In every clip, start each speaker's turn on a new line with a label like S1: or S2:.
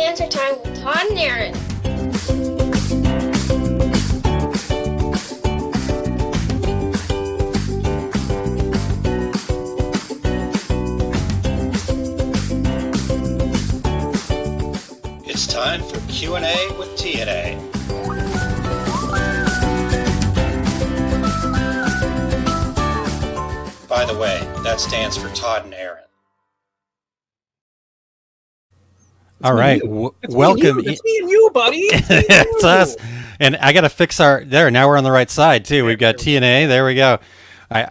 S1: Answer Time with Todd and Aaron.
S2: It's time for Q&A with TNA. By the way, that stands for Todd and Aaron.
S3: All right, welcome.
S4: It's me and you, buddy.
S3: It's us. And I got to fix our there. Now we're on the right side too. We've got TNA. There we go.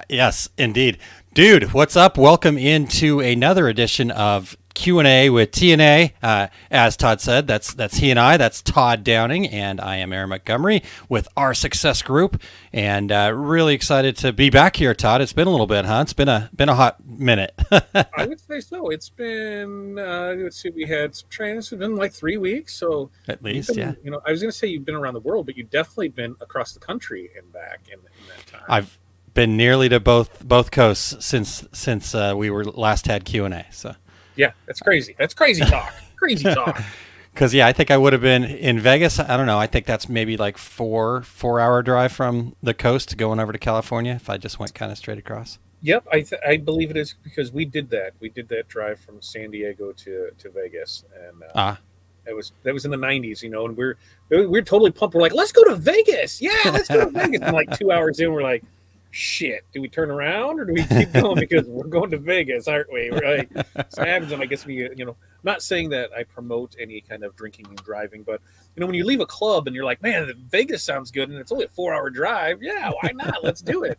S3: Yes, indeed, dude. What's up? Welcome into another edition of Q&A with TNA. As Todd said, that's he and I. That's Todd Downing, and I am Aaron Montgomery with our Success Group. And really excited to be back here, Todd. It's been a little bit, huh? It's been a hot minute.
S4: I would say so. It's been let's see, we had some trainings. It's been like 3 weeks, so
S3: At least,
S4: been,
S3: yeah.
S4: You know, I was going to say you've been around the world, but you've definitely been across the country and back in that time.
S3: I've been nearly to both coasts since we were last had Q&A. So.
S4: Yeah, that's crazy. That's crazy talk. Crazy talk.
S3: Because I think I would have been in Vegas. I don't know. I think that's maybe like four-hour drive from the coast going over to California if I just went kind of straight across.
S4: Yep, I believe it is because we did that. We did that drive from San Diego to Vegas, and that was in the 90s, you know. And we're totally pumped. We're like, let's go to Vegas. Yeah, let's go to Vegas. And like 2 hours in, we're like, shit, do we turn around or do we keep going because we're going to Vegas, aren't we? We're like, so it happens, and I guess we, you know, not saying that I promote any kind of drinking and driving, but you know, when you leave a club and you're like, man, Vegas sounds good and it's only a 4-hour drive, yeah, why not? Let's do it.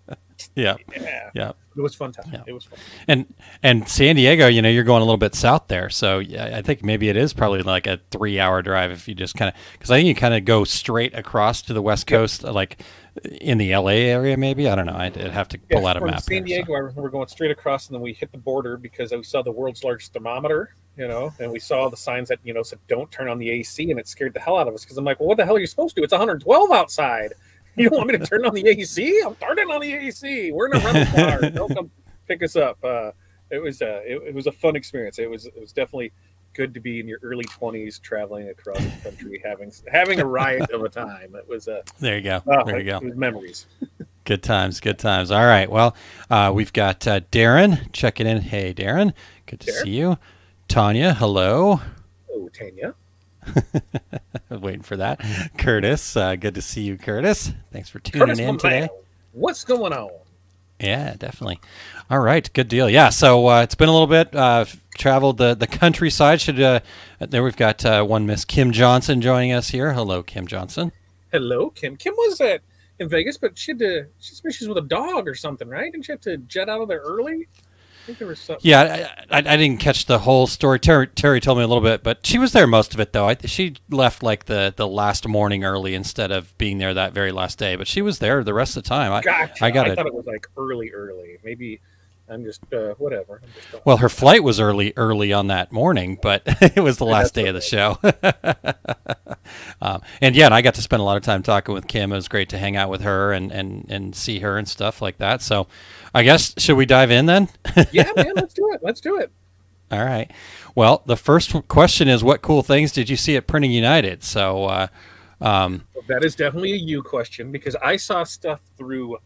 S3: Yeah.
S4: It was fun time. Yeah. It was fun.
S3: And San Diego, you know, you're going a little bit south there, so yeah, I think maybe it is probably like a 3-hour drive if you just kind of, because I think you kind of go straight across to the West Coast, like in the LA area, maybe. I don't know. I'd have to pull out a map.
S4: San Diego, I remember going straight across, and then we hit the border because we saw the world's largest thermometer, you know, and we saw the signs that, you know, said don't turn on the AC, and it scared the hell out of us because I'm like, well, what the hell are you supposed to do? It's 112 outside. You don't want me to turn on the AC? I'm turning on the AC. We're in a rental car. Don't come pick us up. It was a fun experience. It was definitely good to be in your early 20s traveling across the country, having a riot of a time. It was
S3: there you go. There you go.
S4: It was memories.
S3: Good times. All right. Well, we've got Darren checking in. Hey, Darren. Good to see you. Tanya, hello.
S4: Oh, Tanya.
S3: Waiting for that. Curtis, good to see you, Curtis. Thanks for tuning in today.
S4: What's going on?
S3: Yeah, definitely. All right, good deal. Yeah, so it's been a little bit. Traveled the countryside. There we've got one Miss Kim Johnson joining us here. Hello, Kim Johnson.
S4: Hello, Kim. Kim was in Vegas, but she had she's with a dog or something, right? Didn't she have to jet out of there early? I think there was something.
S3: Yeah, I didn't catch the whole story. Terry told me a little bit, but she was there most of it, though. She left like the last morning early instead of being there that very last day. But she was there the rest of the time.
S4: Gotcha. I thought it was like early. Maybe I'm just whatever.
S3: Well, her flight was early on that morning, but it was the last day of the show. And I got to spend a lot of time talking with Kim. It was great to hang out with her and see her and stuff like that. So I guess, should we dive in then?
S4: Yeah, man, let's do it.
S3: All right. Well, the first question is, what cool things did you see at Printing United? So
S4: that is definitely a you question, because I saw stuff through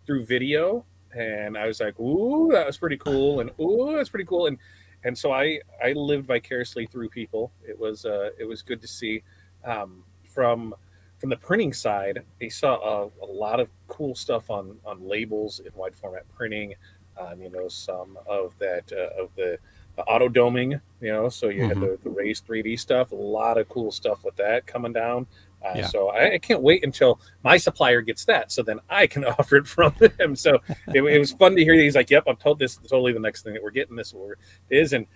S4: video, and I was like, ooh, that was pretty cool, and ooh, that's pretty cool, and so I lived vicariously through people. It was good to see. From the printing side, they saw a lot of cool stuff on labels in wide format printing. You know, some of that of the auto doming. You know, so you had the raised 3D stuff. A lot of cool stuff with that coming down. So I can't wait until my supplier gets that, so then I can offer it from them. So it was fun to hear that he's like, "Yep, I'm told this is totally the next thing that we're getting. This is." And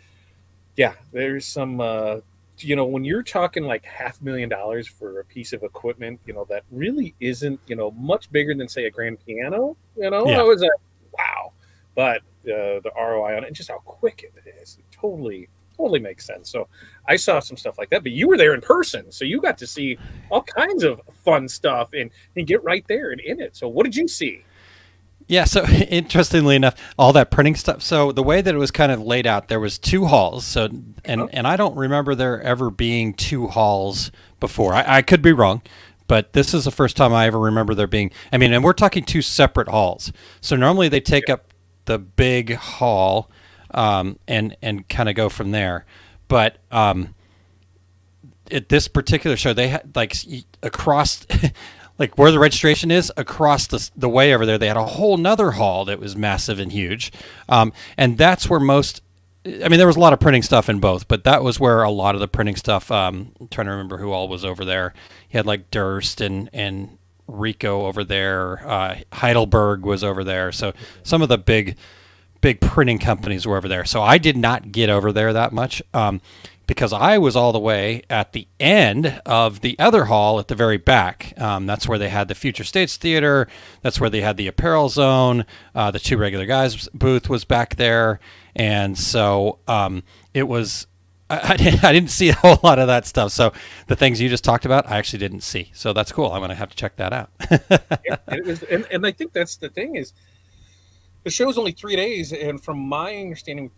S4: yeah, there's some. You know, when you're talking like $500,000 for a piece of equipment, you know, that really isn't, you know, much bigger than, say, a grand piano. You know, I was like, wow. But the ROI on it and just how quick it is, it totally makes sense. So I saw some stuff like that, but you were there in person, so you got to see all kinds of fun stuff and get right there and in it. So what did you see?
S3: Yeah, so interestingly enough, all that printing stuff. So the way that it was kind of laid out, there was two halls. So and I don't remember there ever being two halls before. I could be wrong, but this is the first time I ever remember there being. I mean, and we're talking two separate halls. So normally they take up the big hall, and kind of go from there. But at this particular show, they had like across. Like where the registration is across the way over there, they had a whole nother hall that was massive and huge. And that's where there was a lot of printing stuff in both, but that was where a lot of the printing stuff, I'm trying to remember who all was over there. You had like Durst and Rico over there. Heidelberg was over there. So some of the big printing companies were over there. So I did not get over there that much. Because I was all the way at the end of the other hall at the very back. That's where they had the Future States Theater. That's where they had the Apparel Zone. The Two Regular Guys booth was back there. And so it was, I didn't see a whole lot of that stuff. So the things you just talked about, I actually didn't see. So that's cool. I'm going to have to check that out.
S4: Yeah, and I think that's the thing is, the show's only 3 days, and from my understanding,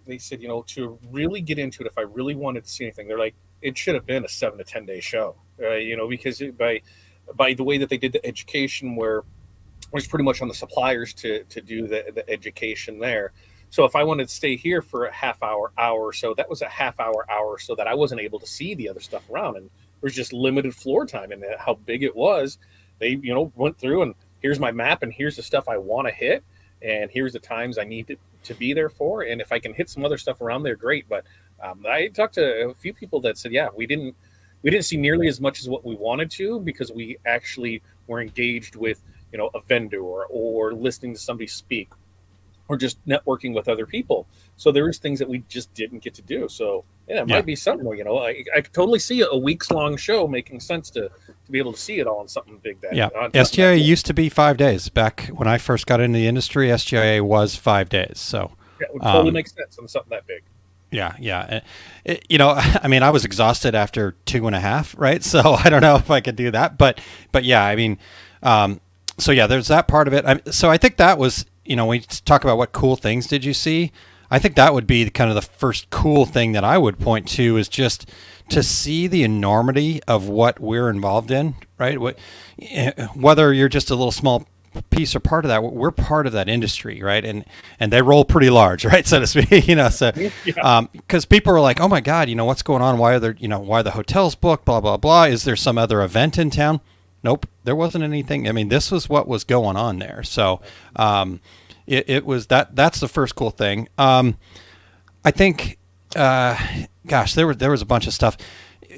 S4: they said, to really get into it, if I really wanted to see anything, they're like, it should have been a 7 to 10 day show, because by the way that they did the education, where it was pretty much on the suppliers to do the education there. So if I wanted to stay here for a half hour or so, that was a half hour so that I wasn't able to see the other stuff around, and there was just limited floor time, and how big it was. They went through, and here's my map, and here's the stuff I want to hit. And here's the times I need to be there for. And if I can hit some other stuff around there, great. But I talked to a few people that said, yeah, we didn't see nearly as much as what we wanted to, because we actually were engaged with, a vendor or listening to somebody speak, or just networking with other people. So there was things that we just didn't get to do. So yeah, it might be something where, I could totally see a week's long show making sense to be able to see it all in something big.
S3: SGIA used to be 5 days. Back when I first got into the industry, SGIA was 5 days. So
S4: it would totally make sense on something that big.
S3: Yeah. I was exhausted after 2.5, right? So I don't know if I could do that, but yeah, I mean, so yeah, there's that part of it. So I think that was, when we talk about what cool things did you see, I think that would be kind of the first cool thing that I would point to, is just to see the enormity of what we're involved in, right? Whether you're just a little small piece or part of that, we're part of that industry, right? And they roll pretty large, right, so to speak. Because people are like, oh my God, what's going on? Why are there, why are the hotels booked? Blah blah blah. Is there some other event in town? Nope, there wasn't anything. I mean, this was what was going on there. So it was that's the first cool thing. I think, there was a bunch of stuff.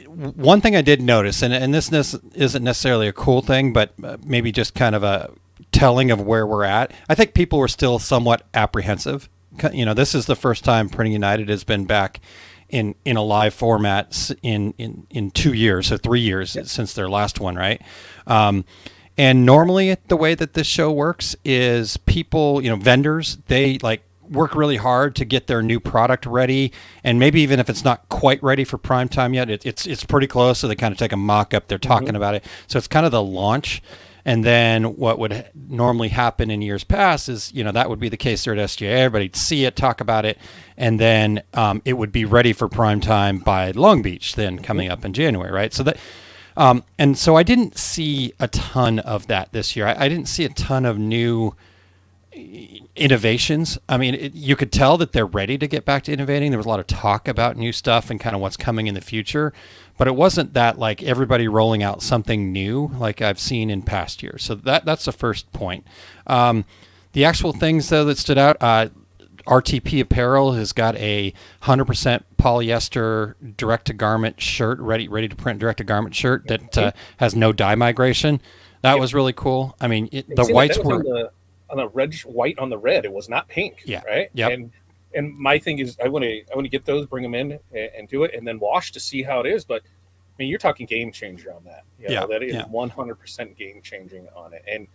S3: One thing I did notice, and this isn't necessarily a cool thing, but maybe just kind of a telling of where we're at. I think people were still somewhat apprehensive. This is the first time Printing United has been back in a live format in 2 years, so 3 years since their last one, right? And normally the way that this show works is people, vendors, they like work really hard to get their new product ready, and maybe even if it's not quite ready for prime time yet, it's pretty close. So they kind of take a mock-up. They're talking about it. So it's kind of the launch. And then what would normally happen in years past is, that would be the case there at SGA. Everybody'd see it, talk about it, and then it would be ready for prime time by Long Beach, then coming up in January, right? So that, and so I didn't see a ton of that this year. I didn't see a ton of new innovations. I mean, you could tell that they're ready to get back to innovating. There was a lot of talk about new stuff and kind of what's coming in the future, but it wasn't that like everybody rolling out something new like I've seen in past years. So that's the first point. The actual things though that stood out, RTP Apparel has got a 100% polyester direct-to-garment shirt, ready to print direct-to-garment shirt that has no dye migration. That was really cool. I mean, the whites were
S4: on the red, white on the red. It was not pink.
S3: Yeah.
S4: Right.
S3: Yep.
S4: And my thing is, I want to get those, bring them in, and do it, and then wash to see how it is. But I mean, you're talking game changer on that. That is 100% game changing on it. And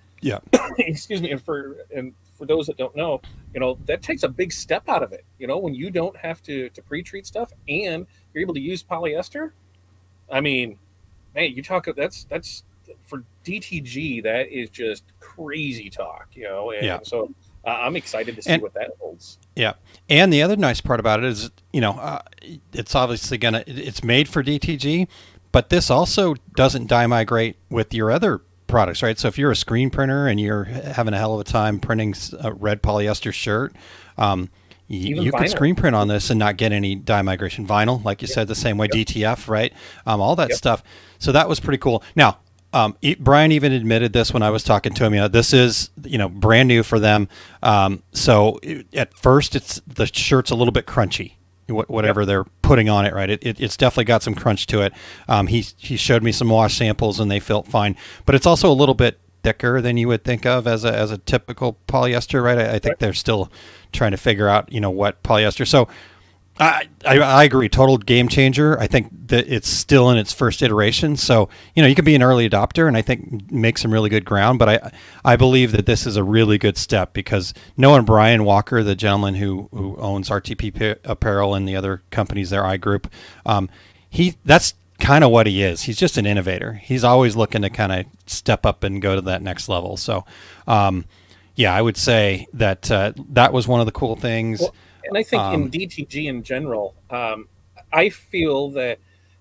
S4: excuse me. And for those that don't know, that takes a big step out of it. When you don't have to pre-treat stuff and you're able to use polyester. I mean, man, you talk that's for DTG, that is just crazy talk, and
S3: Yeah.
S4: so I'm excited to see
S3: And
S4: what that holds.
S3: yeah, and the other nice part about it is, it's obviously it's made for DTG, but this also doesn't die migrate with your other products, right? So if you're a screen printer and you're having a hell of a time printing a red polyester shirt, you could
S4: vinyl.
S3: screen print on this and not get any dye migration. Vinyl, like you said, the same way. DTF, right? All that stuff. So that was pretty cool. Now, Brian even admitted this when I was talking to him. This is brand new for them. So at first, the shirt's a little bit crunchy, whatever they're putting on it, right? It's definitely got some crunch to it. He showed me some wash samples and they felt fine, but it's also a little bit thicker than you would think of as a typical polyester, right? I think they're still trying to figure out what polyester. So I agree, total game changer. I think that it's still in its first iteration, so you can be an early adopter and I think make some really good ground. But I believe that this is a really good step because knowing Brian Walker, the gentleman who owns RTP Apparel and the other companies there, iGroup, that's kind of what he is. He's just an innovator. He's always looking to kind of step up and go to that next level. So I would say that that was one of the cool things.
S4: Well, and I think in DTG in general, I feel that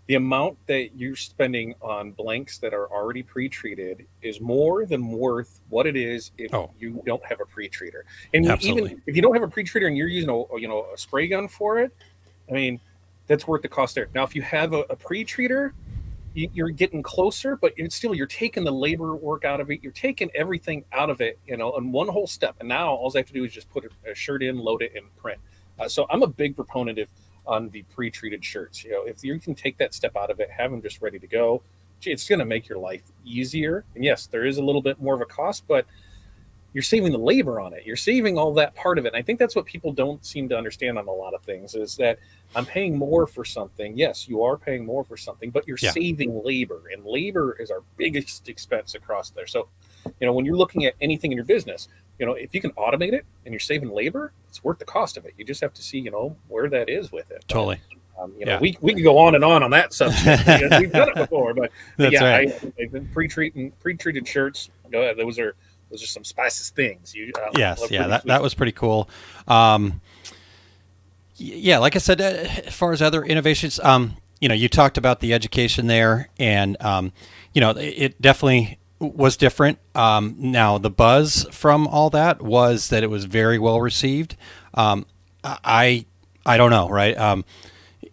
S4: the amount that you're spending on blanks that are already pre-treated is more than worth what it is if you don't have a pre-treater. And even if you don't have a pre-treater and you're using a spray gun for it, I mean, that's worth the cost there. Now, if you have a pre-treater, you're getting closer, but you're taking the labor work out of it. You're taking everything out of it, in one whole step. And now all I have to do is just put a shirt in, load it, and print. So I'm a big proponent on the pre-treated shirts. If you can take that step out of it, have them just ready to go, it's going to make your life easier. And yes, there is a little bit more of a cost, but you're saving the labor on it. You're saving all that part of it. And I think that's what people don't seem to understand on a lot of things is that I'm paying more for something. Yes, you are paying more for something, but you're saving labor, and labor is our biggest expense across there. So, when you're looking at anything in your business, if you can automate it and you're saving labor, it's worth the cost of it. You just have to see, where that is with it.
S3: Totally.
S4: We can go on and on that subject. We've done it before, but
S3: right.
S4: I've been pre-treated shirts. Those are some spicy things.
S3: That was pretty cool. Like I said, as far as other innovations, you talked about the education there, and it definitely was different. Now the buzz from all that was that it was very well received. I don't know, right?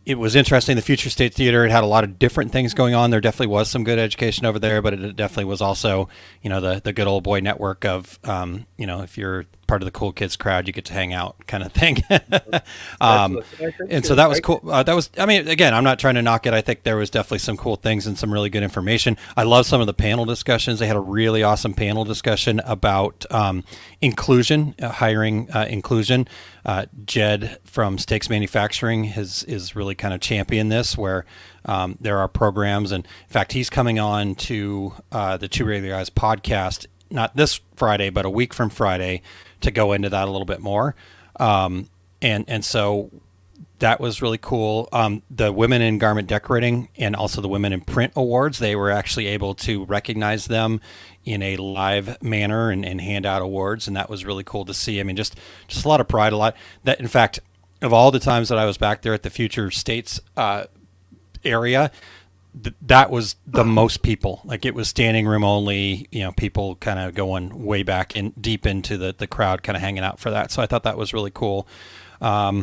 S3: It was interesting. The Future State Theater, it had a lot of different things going on. There definitely was some good education over there, but it definitely was also, the good old boy network of, if you're part of the cool kids crowd, you get to hang out kind of thing. And so that was cool. Again, I'm not trying to knock it. I think there was definitely some cool things and some really good information. I love some of the panel discussions. They had a really awesome panel discussion about inclusion, hiring inclusion. Jed from Stakes Manufacturing is really kind of championed this, where there are programs, and in fact, he's coming on to the Two Regular Guys podcast, not this Friday, but a week from Friday, to go into that a little bit more. And so that was really cool. The Women in Garment Decorating and also the Women in Print Awards, they were actually able to recognize them in a live manner and hand out awards, and that was really cool to see. I mean, just a lot of pride, a lot that, in fact, of all the times that I was back there at the Future States area, that was the most people. Like, it was standing room only, people kind of going way back and deep into the crowd, kind of hanging out for that. So I thought that was really cool. I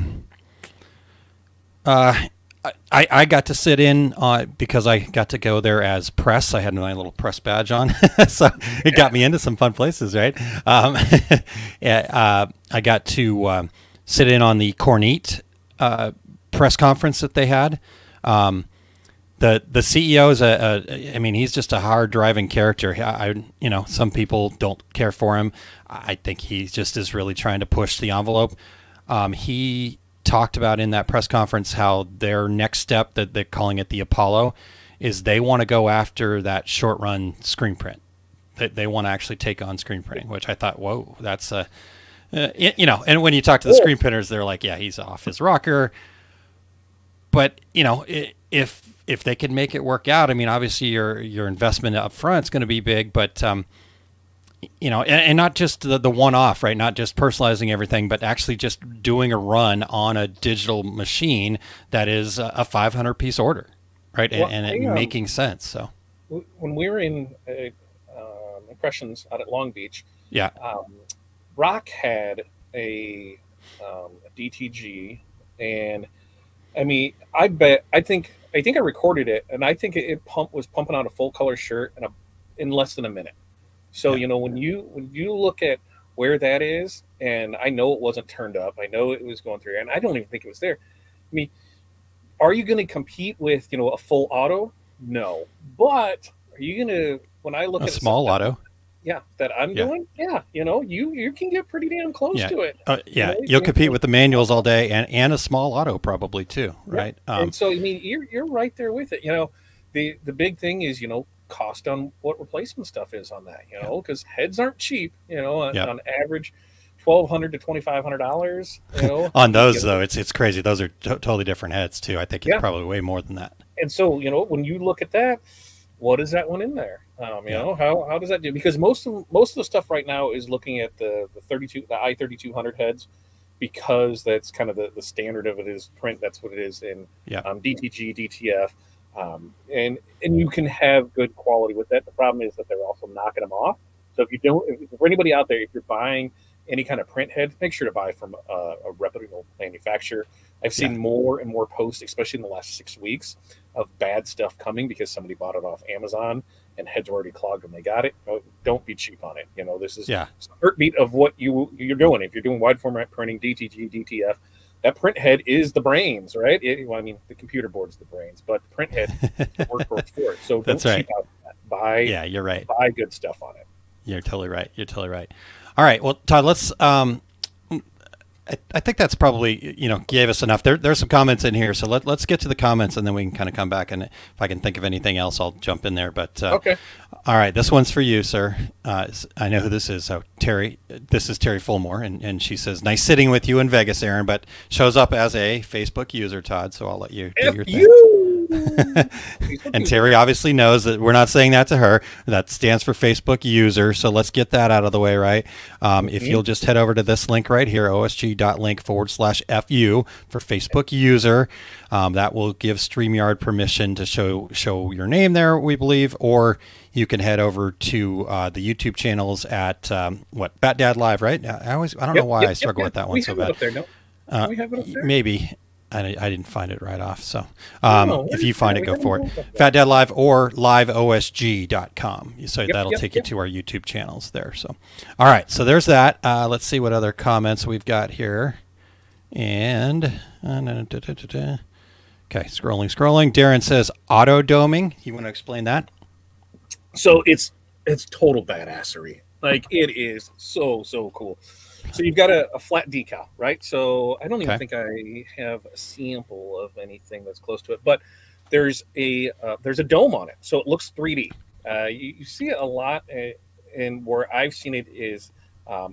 S3: got to sit in because I got to go there as press. I had my little press badge on, so it got me into some fun places, right? I got to sit in on the Kornit press conference that they had. The CEO is he's just a hard driving character. Some people don't care for him. I think he just is really trying to push the envelope. He talked about in that press conference how their next step, that they're calling it the Apollo, is they want to go after that short run screen print. They want to actually take on screen printing, which I thought, whoa, that's and when you talk to the screen printers, they're like, yeah, he's off his rocker. But if if they can make it work out, I mean, obviously your investment up front is going to be big, but and not just the one-off, right? Not just personalizing everything, but actually just doing a run on a digital machine that is a 500 piece order, right?
S4: Well,
S3: And it making sense. So
S4: when we were in Impressions out at Long Beach,
S3: yeah,
S4: Rock had a DTG, and I mean, I think I recorded it, and I think it was pumping out a full color shirt in less than a minute. So when you look at where that is, and I know it wasn't turned up, I know it was going through, and I don't even think it was there. I mean, are you going to compete with a full auto? No, but are you going to? When I look
S3: a
S4: at
S3: small auto,
S4: that I'm doing, you can get pretty damn close to it.
S3: You'll compete with the manuals all day, and a small auto probably too, right?
S4: And so I mean, you're right there with it. The big thing is cost on what replacement stuff is on that, because heads aren't cheap, on average $1,200 to $2,500,
S3: on those though, it's crazy. Those are totally different heads too. I think it's probably way more than that.
S4: And so, when you look at that, what is that one in there? How does that do? Because most of the stuff right now is looking at the i3200 heads, because that's kind of the standard of it is print. That's what it is in DTG, DTF. And you can have good quality with that. The problem is that they're also knocking them off. So for anybody out there, if you're buying any kind of print head, make sure to buy from a reputable manufacturer. I've seen more and more posts, especially in the last 6 weeks, of bad stuff coming because somebody bought it off Amazon and heads were already clogged when they got it. Don't be cheap on it. This is the heartbeat of what you're doing. If you're doing wide format printing, DTG, DTF, that print head is the brains, right? The computer board's the brains, but the print head works for it. So don't cheap out on that.
S3: You're right.
S4: Buy good stuff on it.
S3: You're totally right. All right. Well, Todd, let's. I think that's probably gave us enough. There's some comments in here, so let's get to the comments, and then we can kind of come back, and if I can think of anything else, I'll jump in there. But
S4: okay.
S3: All right, this one's for you, sir. I know who this is. So Terry, this is Terry Fulmore, and she says, "Nice sitting with you in Vegas, Aaron," but shows up as a Facebook user, Todd. So I'll let you do your thing. And Terry obviously knows that we're not saying that to her. That stands for Facebook user. So let's get that out of the way, right? If you'll just head over to this link right here, osg.link/FU for Facebook user, that will give StreamYard permission to show your name there, we believe, or you can head over to the YouTube channels at Bat Dad Live, right? I don't know why I struggle with that one so bad.
S4: We have it up there.
S3: Maybe. I didn't find it right off. So if you find it, go for it. Fat Dad Live or liveosg.com. So that'll take you to our YouTube channels there. So, all right. So there's that. Let's see what other comments we've got here. And okay, scrolling. Darren says auto doming. You want to explain that?
S4: So it's total badassery. Like, it is so cool. So you've got a flat decal, right? So I don't even think I have a sample of anything that's close to it, but there's a dome on it, so it looks 3D. You see it a lot, and where I've seen it is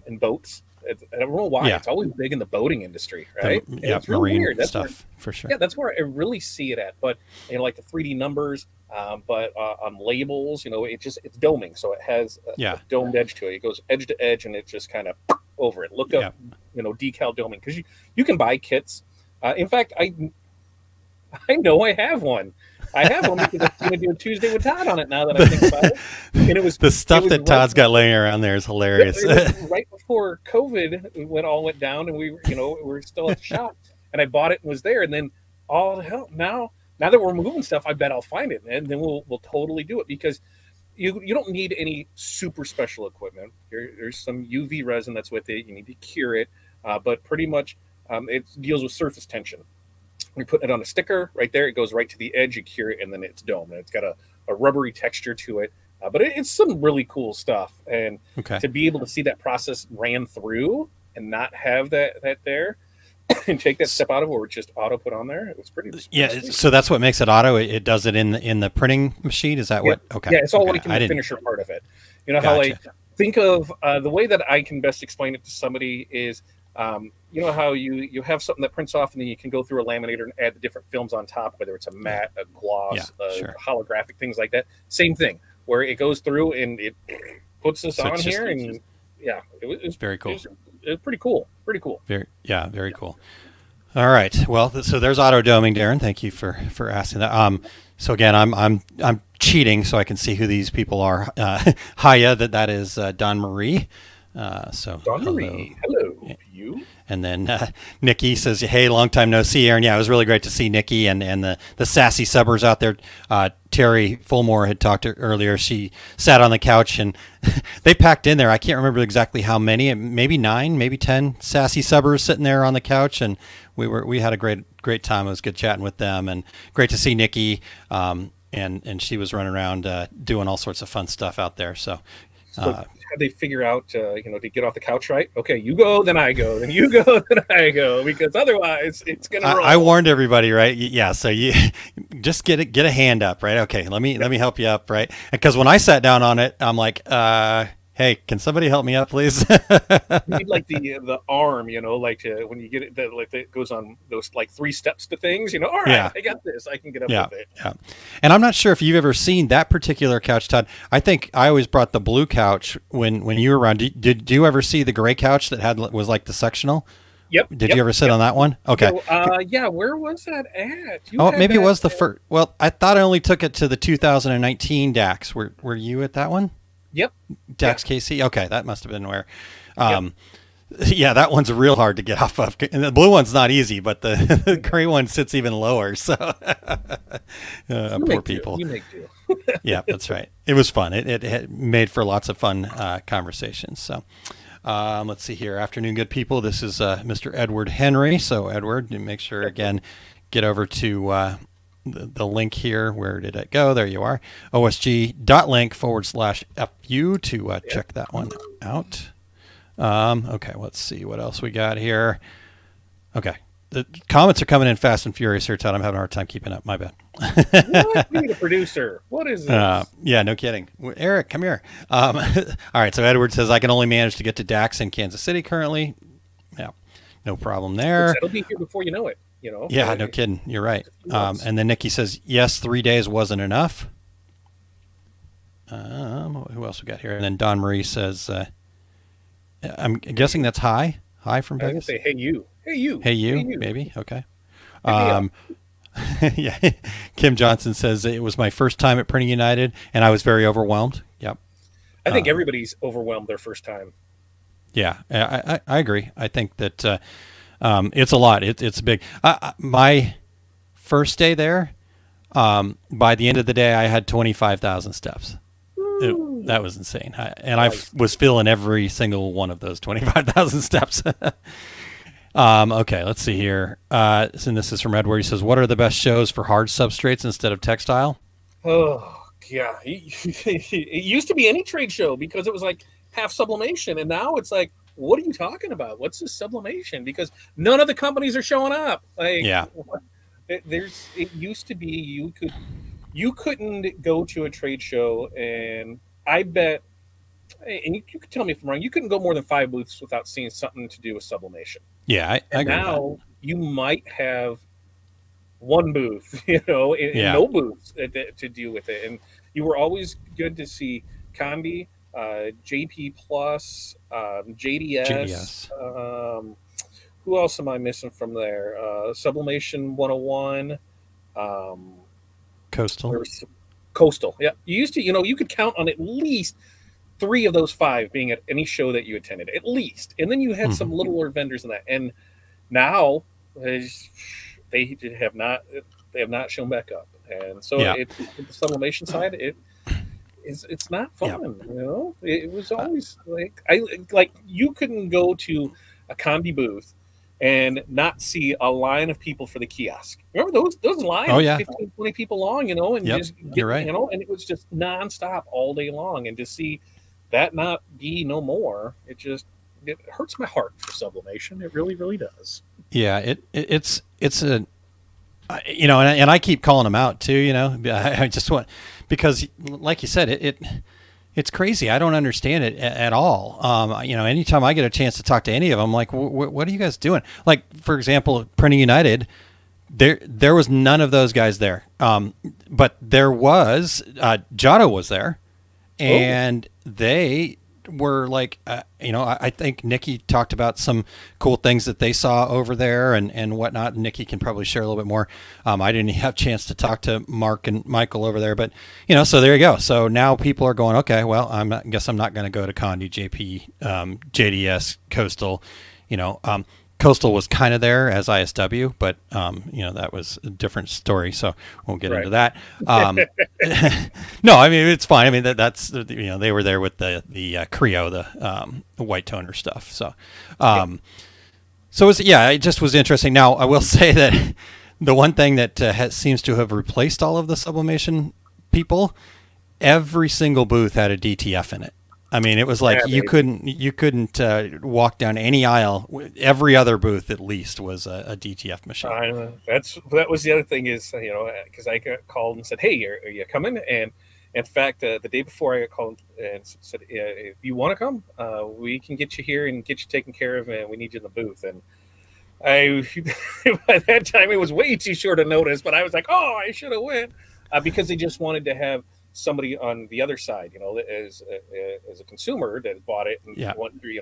S4: in boats. I don't know why. It's always big in the boating industry, right?
S3: It's really marine weird. That's stuff for sure.
S4: Yeah, that's where I really see it at. But like the 3D numbers, but on labels, it's doming, so it has a domed edge to it. It goes edge to edge, and it just kind of over it. Look up, decal doming, because you can buy kits. In fact, I know I have one. I have one because I'm going to do a Tuesday with Todd on it now that I think about it. And it was
S3: the stuff that Todd's got laying around there is hilarious.
S4: It was right before COVID went down, and we were still at the shop, and I bought it and was there, and then all the hell now that we're moving stuff, I bet I'll find it, and then we'll totally do it, because you don't need any super special equipment. There's some UV resin that's with it. You need to cure it, but pretty much it deals with surface tension. We put it on a sticker right there. It goes right to the edge. You cure it, and then it's domed. And it's got a rubbery texture to it, but it's some really cool stuff. And to be able to see that process ran through and not have that there, and take that step out of it, or just auto put on there, it was pretty sweet.
S3: So that's what makes it auto. It does it in the printing machine. Is that what? Okay.
S4: Yeah, it's all like in the finisher part of it. How I think of the way that I can best explain it to somebody is You know how you have something that prints off and then you can go through a laminator and add the different films on top, whether it's a matte, a gloss,
S3: sure.
S4: holographic, things like that. Same thing, where it goes through and it puts this
S3: So
S4: on
S3: it's
S4: here,
S3: just-
S4: and yeah, it was
S3: Very cool.
S4: It was pretty cool. Pretty cool.
S3: Very cool. All right. Well, so there's auto doming, Darren. Thank you for asking that. So again, I'm cheating so I can see who these people are. Hiya, that is Don Marie. So
S4: Don
S3: hello.
S4: Marie, hello, you.
S3: And then Nikki says, "Hey, long time no see, Aaron." Yeah, it was really great to see Nikki and the sassy subbers out there. Terry Fulmore had talked to earlier. She sat on the couch and they packed in there. I can't remember exactly how many, maybe 9, maybe 10 sassy subbers sitting there on the couch, and we had a great time. It was good chatting with them, and great to see Nikki. And she was running around doing all sorts of fun stuff out there. So.
S4: How they figure out, to get off the couch, right? Okay, you go, then I go, then you go, then I go, because otherwise it's gonna roll.
S3: I warned everybody, right? Yeah, so you just get a hand up, right? Okay, let me help you up, right? Because when I sat down on it, I'm like, hey, can somebody help me up, please?
S4: You need like the arm, when you get it, that goes on those like 3 steps to things. All right,
S3: Yeah.
S4: I got this. I can get up with it.
S3: Yeah. And I'm not sure if you've ever seen that particular couch, Todd. I think I always brought the blue couch when you were around. Did you ever see the gray couch that was like the sectional?
S4: Yep.
S3: Did you ever sit on that one? Okay.
S4: So, yeah. Where was that at?
S3: Maybe it was the first. Well, I thought I only took it to the 2019 DAX. Were you at that one?
S4: Yep.
S3: DAX KC? Okay, that must have been where. Yeah, that one's real hard to get off of. And the blue one's not easy, but the gray one sits even lower. So poor people.
S4: You make do.
S3: Yeah, that's right. It was fun. It made for lots of fun conversations. So let's see here. Afternoon, good people. This is Mr. Edward Henry. So Edward, make sure again, get over to the link here. Where did it go? There you are. osg.link/FU to check that one out. Okay, let's see what else we got here. Okay. The comments are coming in fast and furious here, Todd. I'm having a hard time keeping up. My bad.
S4: What? We need a producer. What is this?
S3: Yeah, no kidding. Eric, come here. All right, so Edward says, I can only manage to get to DAX in Kansas City currently. Yeah, no problem there.
S4: It'll be here before you know it.
S3: Yeah, no kidding. You're right. And then Nikki says, yes, 3 days wasn't enough. Who else we got here? And then Don Marie says, I'm guessing that's hi from
S4: I
S3: Vegas.
S4: say, hey you,
S3: maybe. Okay. Yeah. Kim Johnson says it was my first time at Printing United, and I was very overwhelmed. Yep.
S4: I think everybody's overwhelmed their first time.
S3: Yeah, I agree. I think that it's a lot. It's big. My first day there, by the end of the day, I had 25,000 steps. That was insane. I was filling every single one of those 25,000 steps. Okay, let's see here. And this is from Edward. He says, what are the best shows for hard substrates instead of textile?
S4: Oh, yeah. It used to be any trade show because it was like half sublimation. And now it's like, what are you talking about? What's this sublimation? Because none of the companies are showing up. Like,
S3: yeah.
S4: It used to be you couldn't go to a trade show, and I bet, and you could tell me if I'm wrong, you couldn't go more than 5 booths without seeing something to do with sublimation.
S3: Yeah, I agree.
S4: Now you might have 1 booth, and no booths to deal with it. And you were always good to see Condi, JP Plus, JDS. Who else am I missing from there? Sublimation 101. Coastal. Yeah. You used to, you could count on at least 3 of those 5 being at any show that you attended, at least. And then you had some littler vendors in that. And now they have not shown back up. And so the sublimation side, it's not fun. It was always like you couldn't go to a Condi booth and not see a line of people for the kiosk. Remember those lines?
S3: Oh, yeah.
S4: 15, 20 people long, and
S3: you're right.
S4: And it was just nonstop all day long. And to see that not be no more, it hurts my heart for sublimation. It really, really does.
S3: Yeah, it's a, and I keep calling them out too. I just want, because like you said, It's crazy. I don't understand it at all. Anytime I get a chance to talk to any of them, like, what are you guys doing? Like, for example, Printing United, there was none of those guys there. But there was, Giotto was there, and they were like, I think Nikki talked about some cool things that they saw over there and whatnot. Nikki can probably share a little bit more. I didn't have a chance to talk to Mark and Michael over there, but so there you go. So now people are going, okay, well, guess I'm not going to go to Condi, JP, JDS, Coastal, Coastal was kind of there as ISW, but that was a different story, so we'll get into that. No, I mean it's fine. I mean that's they were there with the Creo, the white toner stuff. So, it just was interesting. Now I will say that the one thing that seems to have replaced all of the sublimation people, every single booth had a DTF in it. I mean, it was like you couldn't walk down any aisle. Every other booth, at least, was a DTF machine.
S4: That was the other thing is, because I got called and said, "Hey, are you coming?" And in fact, the day before, I got called and said, "If you want to come, we can get you here and get you taken care of, and we need you in the booth." And by that time, it was way too short a notice, but I was like, "Oh, I should have went," because they just wanted to have somebody on the other side, as a consumer that bought it and went through,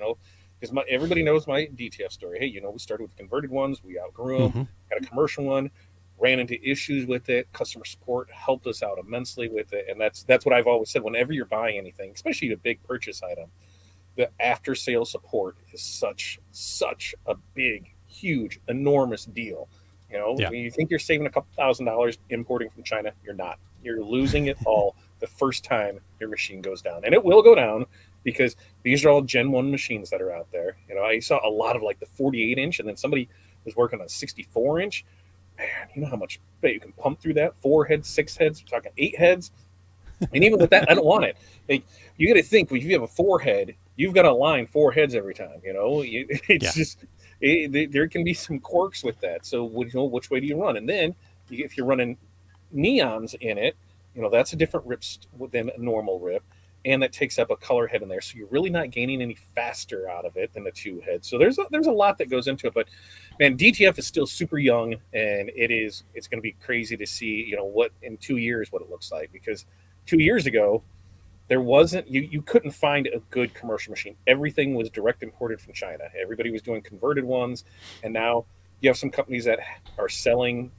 S4: because everybody knows my DTF story. Hey, we started with the converted ones, we outgrew them, had a commercial one, ran into issues with it. Customer support helped us out immensely with it, and that's what I've always said. Whenever you're buying anything, especially a big purchase item, the after sale support is such a big, huge, enormous deal. When you think you're saving a couple $1,000 importing from China, you're not. You're losing it all the first time your machine goes down. And it will go down because these are all Gen 1 machines that are out there. I saw a lot of like the 48-inch, and then somebody was working on 64-inch. Man, you know how much you can pump through that? 4 heads, 6 heads, we're talking 8 heads. And even with that, I don't want it. You got to think, if you have a 4 head, you've got to line 4 heads every time. There can be some quirks with that. So which way do you run? And then if you're running neons in it, that's a different rip than a normal rip, and that takes up a color head in there. So you're really not gaining any faster out of it than the 2 heads. So there's a lot that goes into it. But man, DTF is still super young, and it's going to be crazy to see what in 2 years what it looks like, because 2 years ago there wasn't you couldn't find a good commercial machine. Everything was direct imported from China. Everybody was doing converted ones, and now you have some companies that are selling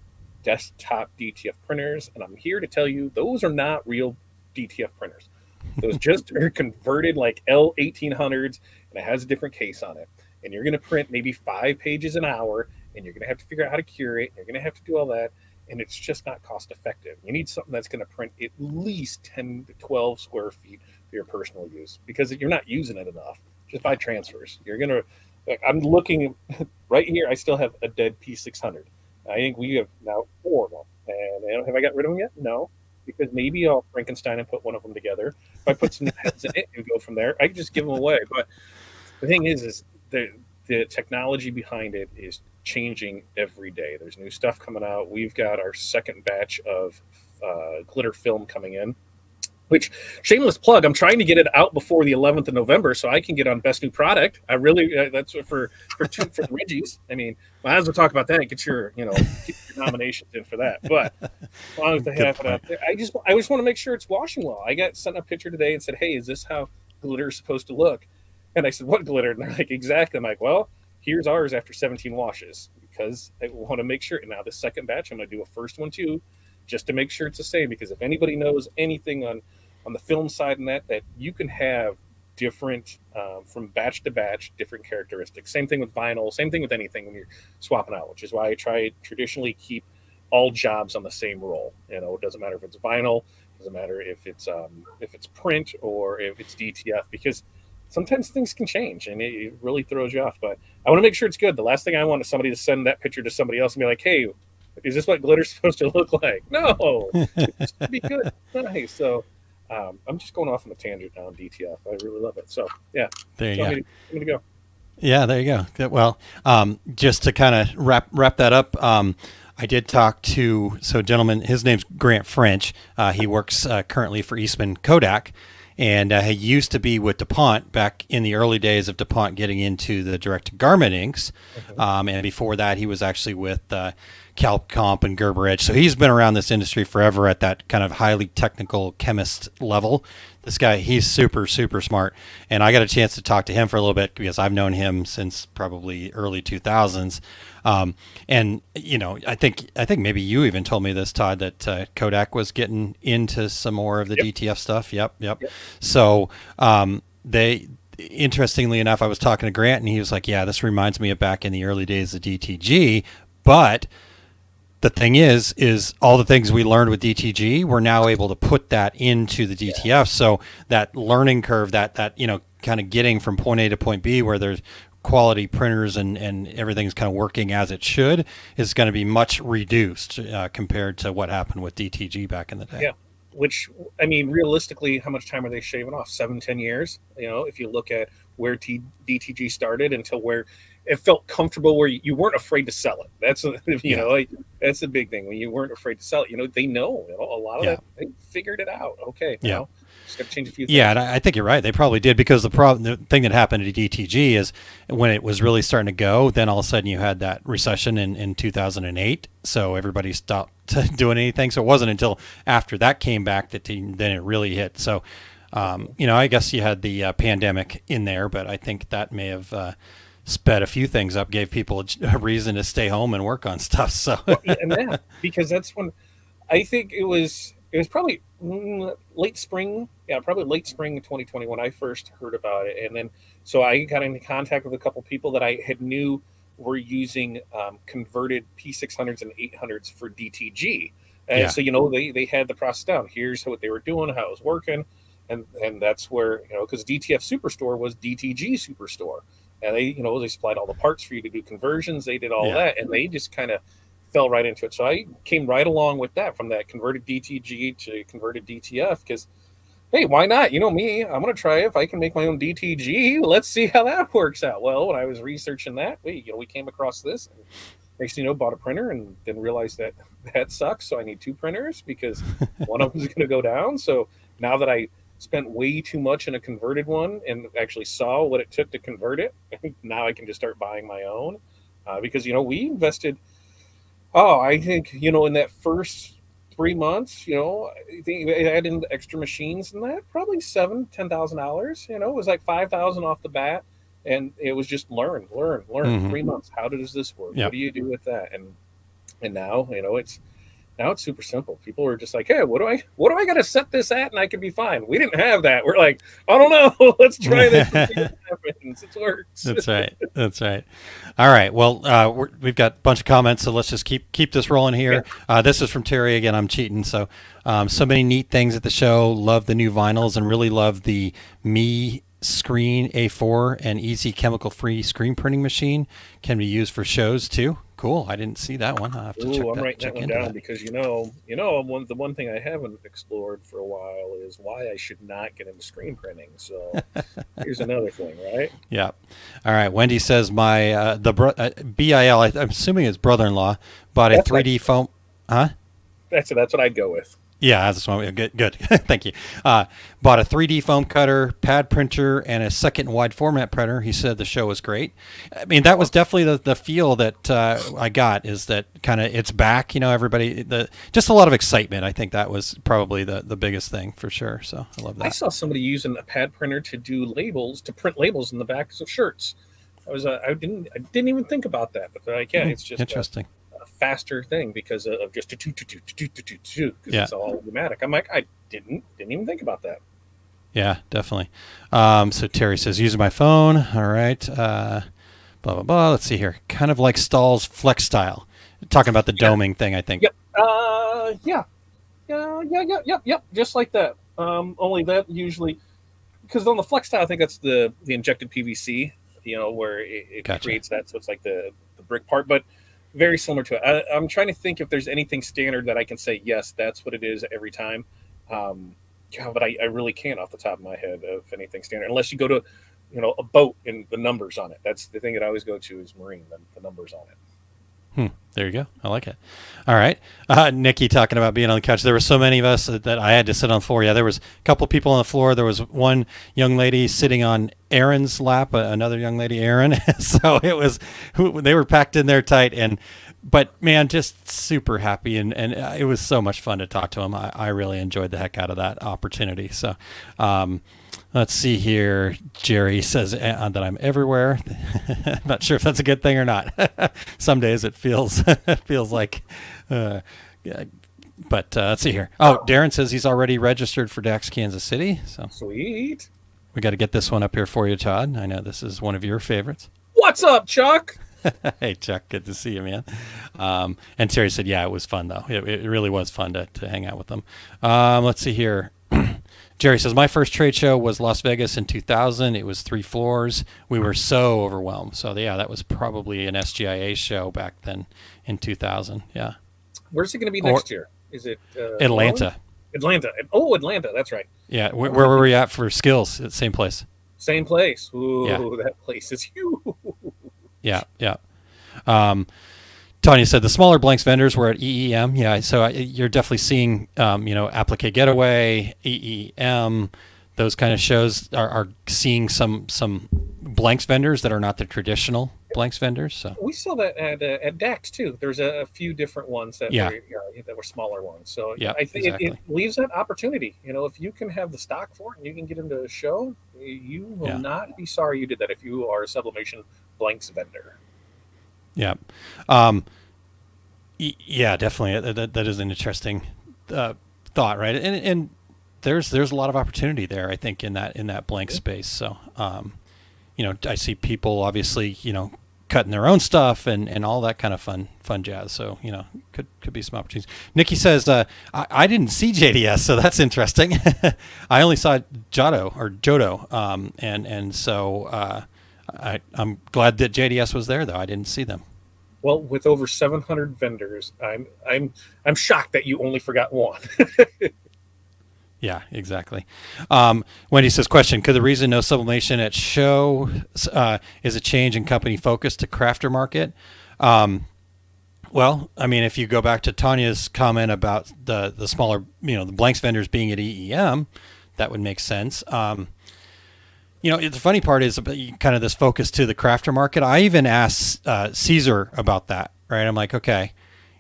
S4: desktop DTF printers, and I'm here to tell you those are not real DTF printers. Those just are converted like L1800s, and it has a different case on it. And you're going to print maybe 5 pages an hour, and you're going to have to figure out how to curate, and you're going to have to do all that, and it's just not cost effective. You need something that's going to print at least 10 to 12 square feet for your personal use, because you're not using it enough. Just buy transfers. You're going to, I'm looking right here, I still have a dead P600. I think we have now 4 of them. And have I got rid of them yet? No, because maybe I'll Frankenstein and put one of them together. If I put some heads in it and go from there, I can just give them away. But the thing is the technology behind it is changing every day. There's new stuff coming out. We've got our second batch of glitter film coming in, which, shameless plug, I'm trying to get it out before the 11th of November so I can get on Best New Product. I really, that's for Reggie's. I mean, might as well talk about that and get your nominations in for that. But as long as they have it out there, I just want to make sure it's washing well. I got sent a picture today and said, "Hey, is this how glitter is supposed to look?" And I said, "What glitter?" And they're like, "Exactly." I'm like, "Well, here's ours after 17 washes," because I want to make sure. And now the second batch, I'm going to do a first one too, just to make sure it's the same. Because if anybody knows anything on the film side and that you can have different from batch to batch, different characteristics. Same thing with vinyl, same thing with anything when you're swapping out, which is why I try traditionally keep all jobs on the same roll. It doesn't matter if it's vinyl, doesn't matter if it's print or if it's DTF, because sometimes things can change and it really throws you off. But I want to make sure it's good. The last thing I want is somebody to send that picture to somebody else and be like, "Hey, is this what glitter's supposed to look like?" No, it's to be good. Nice. So I'm just going off on a tangent now on DTF. I really love it. So yeah,
S3: there you go.
S4: I'm gonna go.
S3: Yeah, there you go. Well, just to kind of wrap that up, I did talk to a gentleman. His name's Grant French. He works currently for Eastman Kodak, and he used to be with DuPont back in the early days of DuPont getting into the direct-to-garment inks. And before that, he was actually with Calcomp and Gerber Edge. So he's been around this industry forever at that kind of highly technical chemist level. This guy, he's super, super smart. And I got a chance to talk to him for a little bit because I've known him since probably early 2000s. And, you know, I think maybe you even told me this, Todd, that Kodak was getting into some more of the DTF stuff. Yep. So interestingly enough, I was talking to Grant and he was like, yeah, this reminds me of back in the early days of DTG. But the thing is all the things we learned with DTG, we're now able to put that into the DTF. So that learning curve, that you know, kind of getting from point A to point B where there's quality printers and everything's kind of working as it should, is going to be much reduced compared to what happened with DTG back in the day.
S4: Yeah. Which, I mean, realistically, how much time are they shaving off? 7-10 years? You know, if you look at where DTG started until where it felt comfortable, where you weren't afraid to sell it. That's, you know, like, that's the big thing. When you weren't afraid to sell it, you know, they know, you know, a lot of that, they figured it out. Okay.
S3: Yeah.
S4: Now, just got to change a few things.
S3: Yeah, and I think you're right. They probably did, because the thing that happened to DTG is when it was really starting to go, then all of a sudden you had that recession in 2008. So everybody stopped doing anything. So it wasn't until after that came back that then it really hit. So, you know, I guess you had the pandemic in there, but I think that may have sped a few things up, gave people a reason to stay home and work on stuff. So,
S4: and that, because that's when I think it was probably late spring. Yeah, probably late spring of 2020 when I first heard about it. And then, so I got into contact with a couple people that I had knew were using converted P600s and 800s for DTG. And so, you know, they had the process down. Here's what they were doing, how it was working. And that's where, you know, because DTF Superstore was DTG Superstore. And they, you know, they supplied all the parts for you to do conversions. They did all that, and they just kind of fell right into it. So I came right along with that, from that converted DTG to converted DTF, because, hey, why not? You know me, I'm going to try it. If I can make my own DTG, let's see how that works out. Well, when I was researching that, we came across this. And next thing you know, bought a printer and then realized that sucks. So I need 2 printers because one of them is going to go down. So now that I spent way too much in a converted one and actually saw what it took to convert it, now I can just start buying my own, because, you know, we invested, I think, you know, in that first 3 months, you know, I think I had in extra machines and that, probably $10,000, you know, it was like 5,000 off the bat. And it was just learn. 3 months. How does this work? What do you do with that? And now, you know, it's super simple. People are just like, hey, what do I got to set this at, and I can be fine. We didn't have that. We're like, I don't know. Let's try this and see what happens. It works.
S3: That's right. All right. Well, we've got a bunch of comments, so let's just keep this rolling here. This is from Terry again. I'm cheating. So many neat things at the show. Love the new vinyls and really love the Me Screen A4 and easy chemical free screen printing machine. Can be used for shows too. Cool. I didn't see that one. I have to check
S4: I'm writing that one down,
S3: that.
S4: because the one thing I haven't explored for a while is why I should not get into screen printing. So here's another thing, right?
S3: Yeah. All right. Wendy says my BIL, I'm assuming it's brother-in-law, bought a 3D foam. Huh?
S4: That's what I'd go with.
S3: Yeah, that's one. Good. Thank you. Bought a 3D foam cutter, pad printer, and a second wide format printer. He said the show was great. I mean, that was definitely the feel that I got, is that kind of it's back. You know, everybody, just a lot of excitement. I think that was probably the biggest thing for sure. So I love that.
S4: I saw somebody using a pad printer to do labels, to print labels in the backs of shirts. I didn't even think about that, but it's just
S3: interesting.
S4: Faster thing because of just a because it's all automatic. I'm like, I didn't even think about that.
S3: Yeah, definitely. So Terry says, using my phone. All right. Blah, blah, blah. Let's see here. Kind of like Stahl's Flex Style. Talking about the doming thing, I think.
S4: Yep. Yep. Just like that. Only that usually, because on the Flex Style, I think that's the injected PVC, you know, where it creates that. So it's like the brick part, but very similar to it. I'm trying to think if there's anything standard that I can say, yes, that's what it is every time. But I really can't off the top of my head of anything standard, unless you go to, you know, a boat and the numbers on it. That's the thing that I always go to is marine, the numbers on it.
S3: There you go. I like it. All right. Nikki talking about being on the couch. There were so many of us that I had to sit on the floor. Yeah, there was a couple people on the floor. There was one young lady sitting on Aaron's lap, another young lady, Aaron. So it was, they were packed in there tight. But man, just super happy. And it was so much fun to talk to him. I really enjoyed the heck out of that opportunity. So, let's see here. Jerry says that I'm everywhere. I'm not sure if that's a good thing or not. Some days it feels like, yeah. But let's see here. Oh, Darren says he's already registered for DAX Kansas City. So
S4: Sweet.
S3: we got to get this one up here for you, Todd. I know this is one of your favorites.
S4: What's up, Chuck?
S3: Hey, Chuck, good to see you, man. And Terry said, yeah, it was fun, though. It really was fun to hang out with them. Let's see here. Jerry says, my first trade show was Las Vegas in 2000. It was 3 floors. We were so overwhelmed. So, yeah, that was probably an SGIA show back then in 2000. Yeah.
S4: Where's it going to be next year? Is it
S3: Atlanta?
S4: Atlanta. Oh, Atlanta. That's right.
S3: Yeah. Where were we at for skills? At the same place.
S4: Same place. Ooh,
S3: Yeah.
S4: That place is huge.
S3: Yeah. Tanya said the smaller blanks vendors were at EEM. Yeah, so you're definitely seeing, Applique Getaway, EEM, those kind of shows are seeing some blanks vendors that are not the traditional blanks vendors. So
S4: we saw that at DAX too. There's a few different ones that were smaller ones. So
S3: yeah,
S4: I think
S3: exactly.
S4: it leaves that opportunity. If you can have the stock for it and you can get into a show, you will not be sorry you did that if you are a sublimation blanks vendor.
S3: Yeah. Yeah, definitely. That is an interesting thought, right? And there's a lot of opportunity there, I think, in that blank space. So, I see people obviously, cutting their own stuff and all that kind of fun jazz. So, could be some opportunities. Nikki says, I didn't see JDS, so that's interesting. I only saw Jodo. And so I'm glad that JDS was there, though. I didn't see them.
S4: Well, with over 700 vendors, I'm shocked that you only forgot one.
S3: Yeah, exactly. Wendy says, question, could the reason no sublimation at show is a change in company focus to crafter market? Well, I mean, if you go back to Tanya's comment about the smaller, the blanks vendors being at EEM, that would make sense. The funny part is kind of this focus to the crafter market. I even asked Caesar about that, right? I'm like, okay,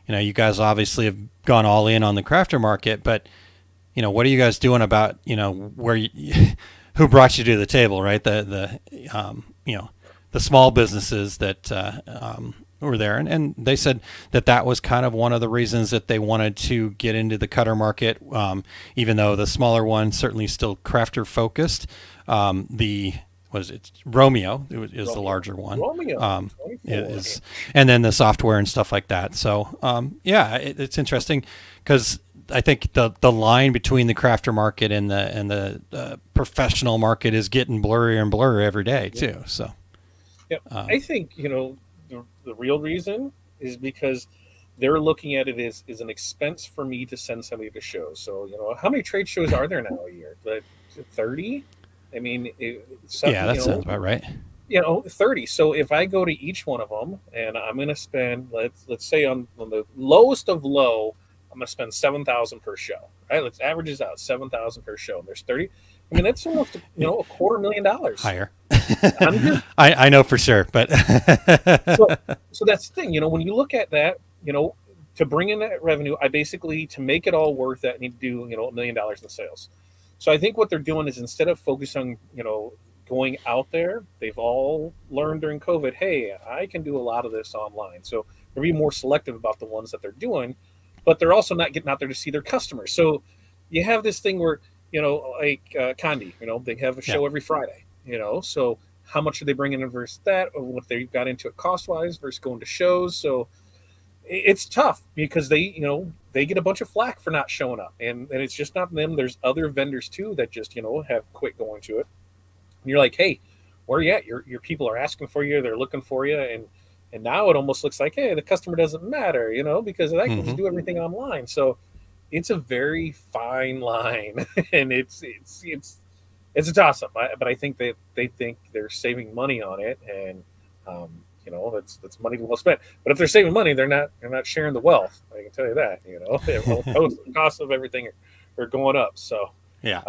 S3: you guys obviously have gone all in on the crafter market, but what are you guys doing about, where who brought you to the table, right? The small businesses that were there. And they said that was kind of one of the reasons that they wanted to get into the cutter market, even though the smaller one certainly still crafter focused. Romeo is the larger one.
S4: Romeo
S3: is, and then the software and stuff like that. So it's interesting because I think the line between the crafter market and the professional market is getting blurrier and blurrier every day too. So
S4: I think the real reason is because they're looking at it as an expense for me to send somebody to shows. So how many trade shows are there now a year? 30. I mean,
S3: that sounds about right.
S4: 30. So if I go to each one of them and I'm going to spend, let's say on the lowest of low, I'm going to spend $7,000 per show, right? Let's average this out, $7,000 per show. And there's 30. I mean, that's almost, $250,000
S3: higher. I know for sure, but
S4: so that's the thing, when you look at that, to bring in that revenue, I basically, to make it all worth that, need to do, $1 million in sales. So I think what they're doing is instead of focusing on, going out there, they've all learned during COVID, hey, I can do a lot of this online. So they're being more selective about the ones that they're doing, but they're also not getting out there to see their customers. So you have this thing where, like Condi, they have a show every Friday, so how much are they bringing in versus that, or what they got into it cost-wise versus going to shows. So it's tough because they get a bunch of flack for not showing up, and it's just not them. There's other vendors too that just have quit going to it. And you're like, hey, where are you at? Your people are asking for you, they're looking for you, and now it almost looks like, hey, the customer doesn't matter, because I can just do everything online. So it's a very fine line, and it's a toss up. But I think they think they're saving money on it, and that's money well spent. But if they're saving money, they're not sharing the wealth. I can tell you that. The costs of everything are going up. So
S3: Yeah,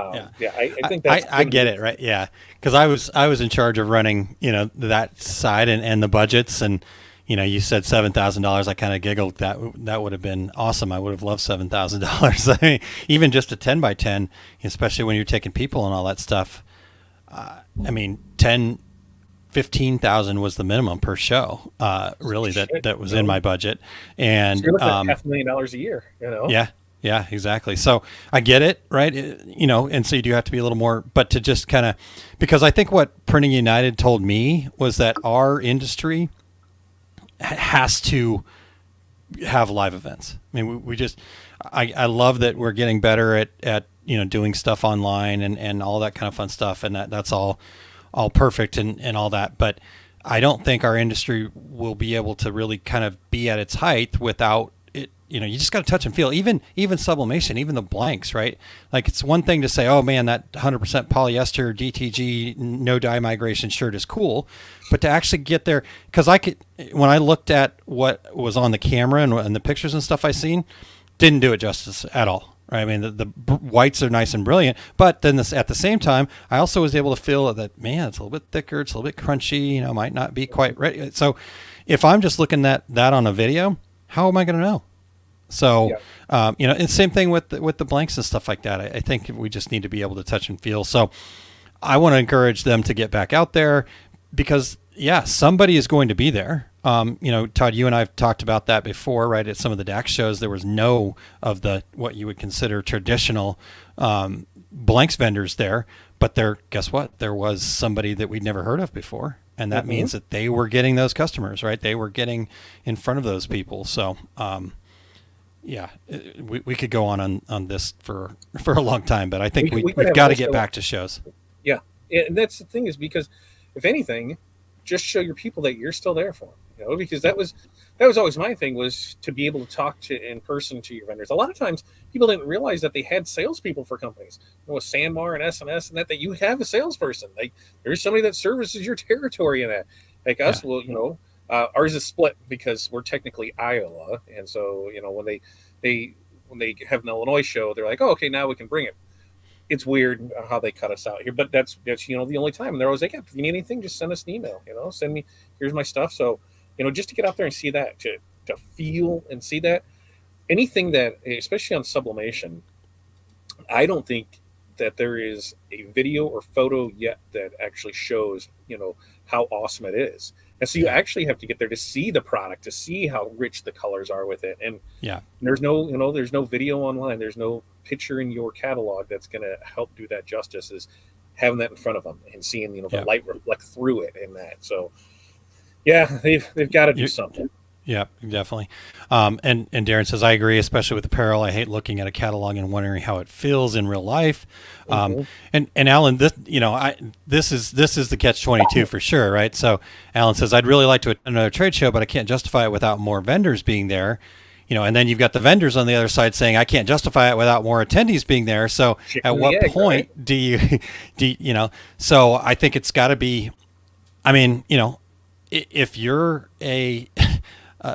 S4: I think that's
S3: I get it, right? Yeah, because I was in charge of running, that side and the budgets, and you said $7,000. I kind of giggled. That would have been awesome. I would have loved $7,000. I mean, even just a 10 by 10, especially when you're taking people and all that stuff. I mean, 10, 15,000 was the minimum per show. Really, that was in my budget, and
S4: so you're looking at $500,000 a year.
S3: Yeah. Yeah, exactly. So I get it, right? And so you do have to be a little more, but to just kind of, because I think what Printing United told me was that our industry has to have live events. I mean, I love that we're getting better at doing stuff online and all that kind of fun stuff. And that's all perfect and all that. But I don't think our industry will be able to really kind of be at its height without, you just got to touch and feel. Even sublimation, even the blanks, right? Like, it's one thing to say, oh man, that 100% polyester DTG no dye migration shirt is cool, but to actually get there, because when I looked at what was on the camera and the pictures and stuff I seen, didn't do it justice at all. Right? I mean, the whites are nice and brilliant, but then at the same time, I also was able to feel that, man, it's a little bit thicker, it's a little bit crunchy, might not be quite ready. So if I'm just looking at that on a video, how am I going to know? So, and same thing with the blanks and stuff like that. I think we just need to be able to touch and feel. So I want to encourage them to get back out there because, somebody is going to be there. Todd, you and I have talked about that before, right? At some of the DAX shows, there was no of the what you would consider traditional blanks vendors there. But guess what? There was somebody that we'd never heard of before. And that means that they were getting those customers, right? They were getting in front of those people. So, we could go on this for a long time, but I think we've got to get back to shows.
S4: Yeah, and that's the thing is because if anything, just show your people that you're still there for them. Because that was always my thing, was to be able to talk in person to your vendors. A lot of times people didn't realize that they had salespeople for companies. With Sanmar and SNS and that you have a salesperson. Like, there's somebody that services your territory in that. Like us, well, ours is split because we're technically Iowa, and so when they have an Illinois show, they're like, oh, okay, now we can bring it. It's weird how they cut us out here, but that's the only time. And they're always like, if you need anything, just send us an email. Send me, here's my stuff. So just to get out there and see that, to feel and see that, anything that, especially on sublimation, I don't think that there is a video or photo yet that actually shows how awesome it is. And so you actually have to get there to see the product, to see how rich the colors are with it. And there's no video online. There's no picture in your catalog that's going to help do that justice, is having that in front of them and seeing, the light reflect through it and that. So they've got to do something.
S3: Yeah, definitely. And Darren says, I agree, especially with apparel. I hate looking at a catalog and wondering how it feels in real life. And Alan, this is the catch-22 for sure, right? So Alan says, I'd really like to attend another trade show, but I can't justify it without more vendors being there. And then you've got the vendors on the other side saying, I can't justify it without more attendees being there. So at what point, right? do you, so I think it's got to be, if you're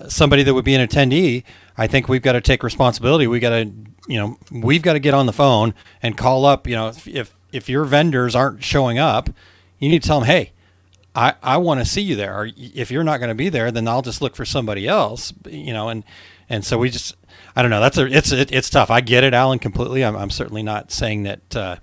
S3: somebody that would be an attendee, I think we've got to take responsibility. We've got to get on the phone and call up. If your vendors aren't showing up, you need to tell them, hey, I want to see you there. Or if you're not going to be there, then I'll just look for somebody else. And so we just, I don't know. It's tough. I get it, Alan, completely. I'm certainly not saying that,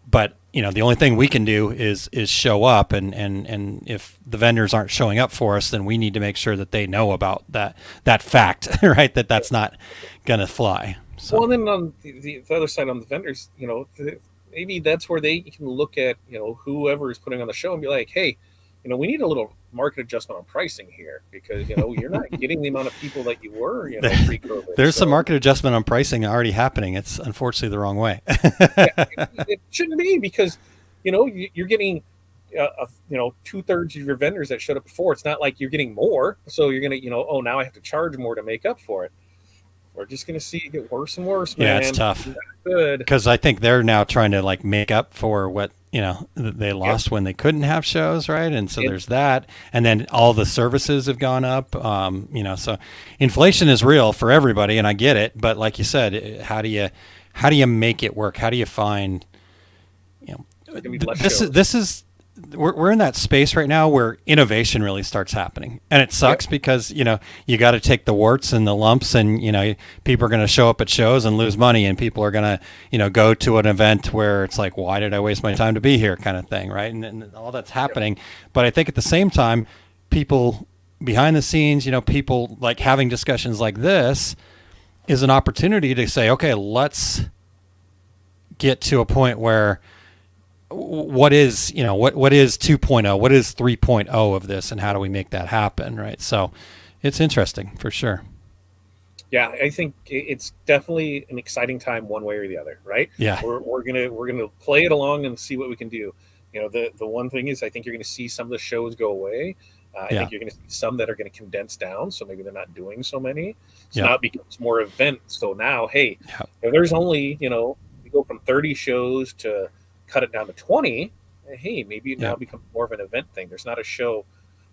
S3: but the only thing we can do is show up, and if the vendors aren't showing up for us, then we need to make sure that they know about that fact, right? That's not going to fly. So.
S4: Well, and then on the other side, on the vendors, maybe that's where they can look at, whoever is putting on the show and be like, hey, we need a little market adjustment on pricing here, because, you're not getting the amount of people that you were, pre-COVID.
S3: There's some market adjustment on pricing already happening. It's unfortunately the wrong way.
S4: It shouldn't be, because, you're getting, 2/3 of your vendors that showed up before. It's not like you're getting more. So you're going to, now I have to charge more to make up for it. We're just going to see it get worse and worse, man.
S3: Yeah, it's tough.
S4: Good.
S3: Because I think they're now trying to make up for what they lost when they couldn't have shows, right? And so
S4: It-
S3: there's that, and then all the services have gone up. So inflation is real for everybody, and I get it. But like you said, how do you make it work? How do you find,
S4: gonna be less
S3: this
S4: shows.
S3: is we're in that space right now where innovation really starts happening, and it sucks because you got to take the warts and the lumps, and people are going to show up at shows and lose money, and people are going to go to an event where it's like, why did I waste my time to be here, kind of thing, right? And all that's happening. But I think at the same time, people behind the scenes, people like having discussions like this is an opportunity to say, okay, let's get to a point where what is 2.0, what is 3.0 of this, and how do we make that happen, right? So it's interesting for sure.
S4: Yeah, I think it's definitely an exciting time one way or the other, right?
S3: Yeah.
S4: We're gonna play it along and see what we can do. The one thing is, I think you're gonna see some of the shows go away. I think you're gonna see some that are gonna condense down, so maybe they're not doing so many. So now it becomes more events. So now, hey, if there's only we go from 30 shows to cut it down to 20. Hey, maybe it now becomes more of an event thing. There's not a show,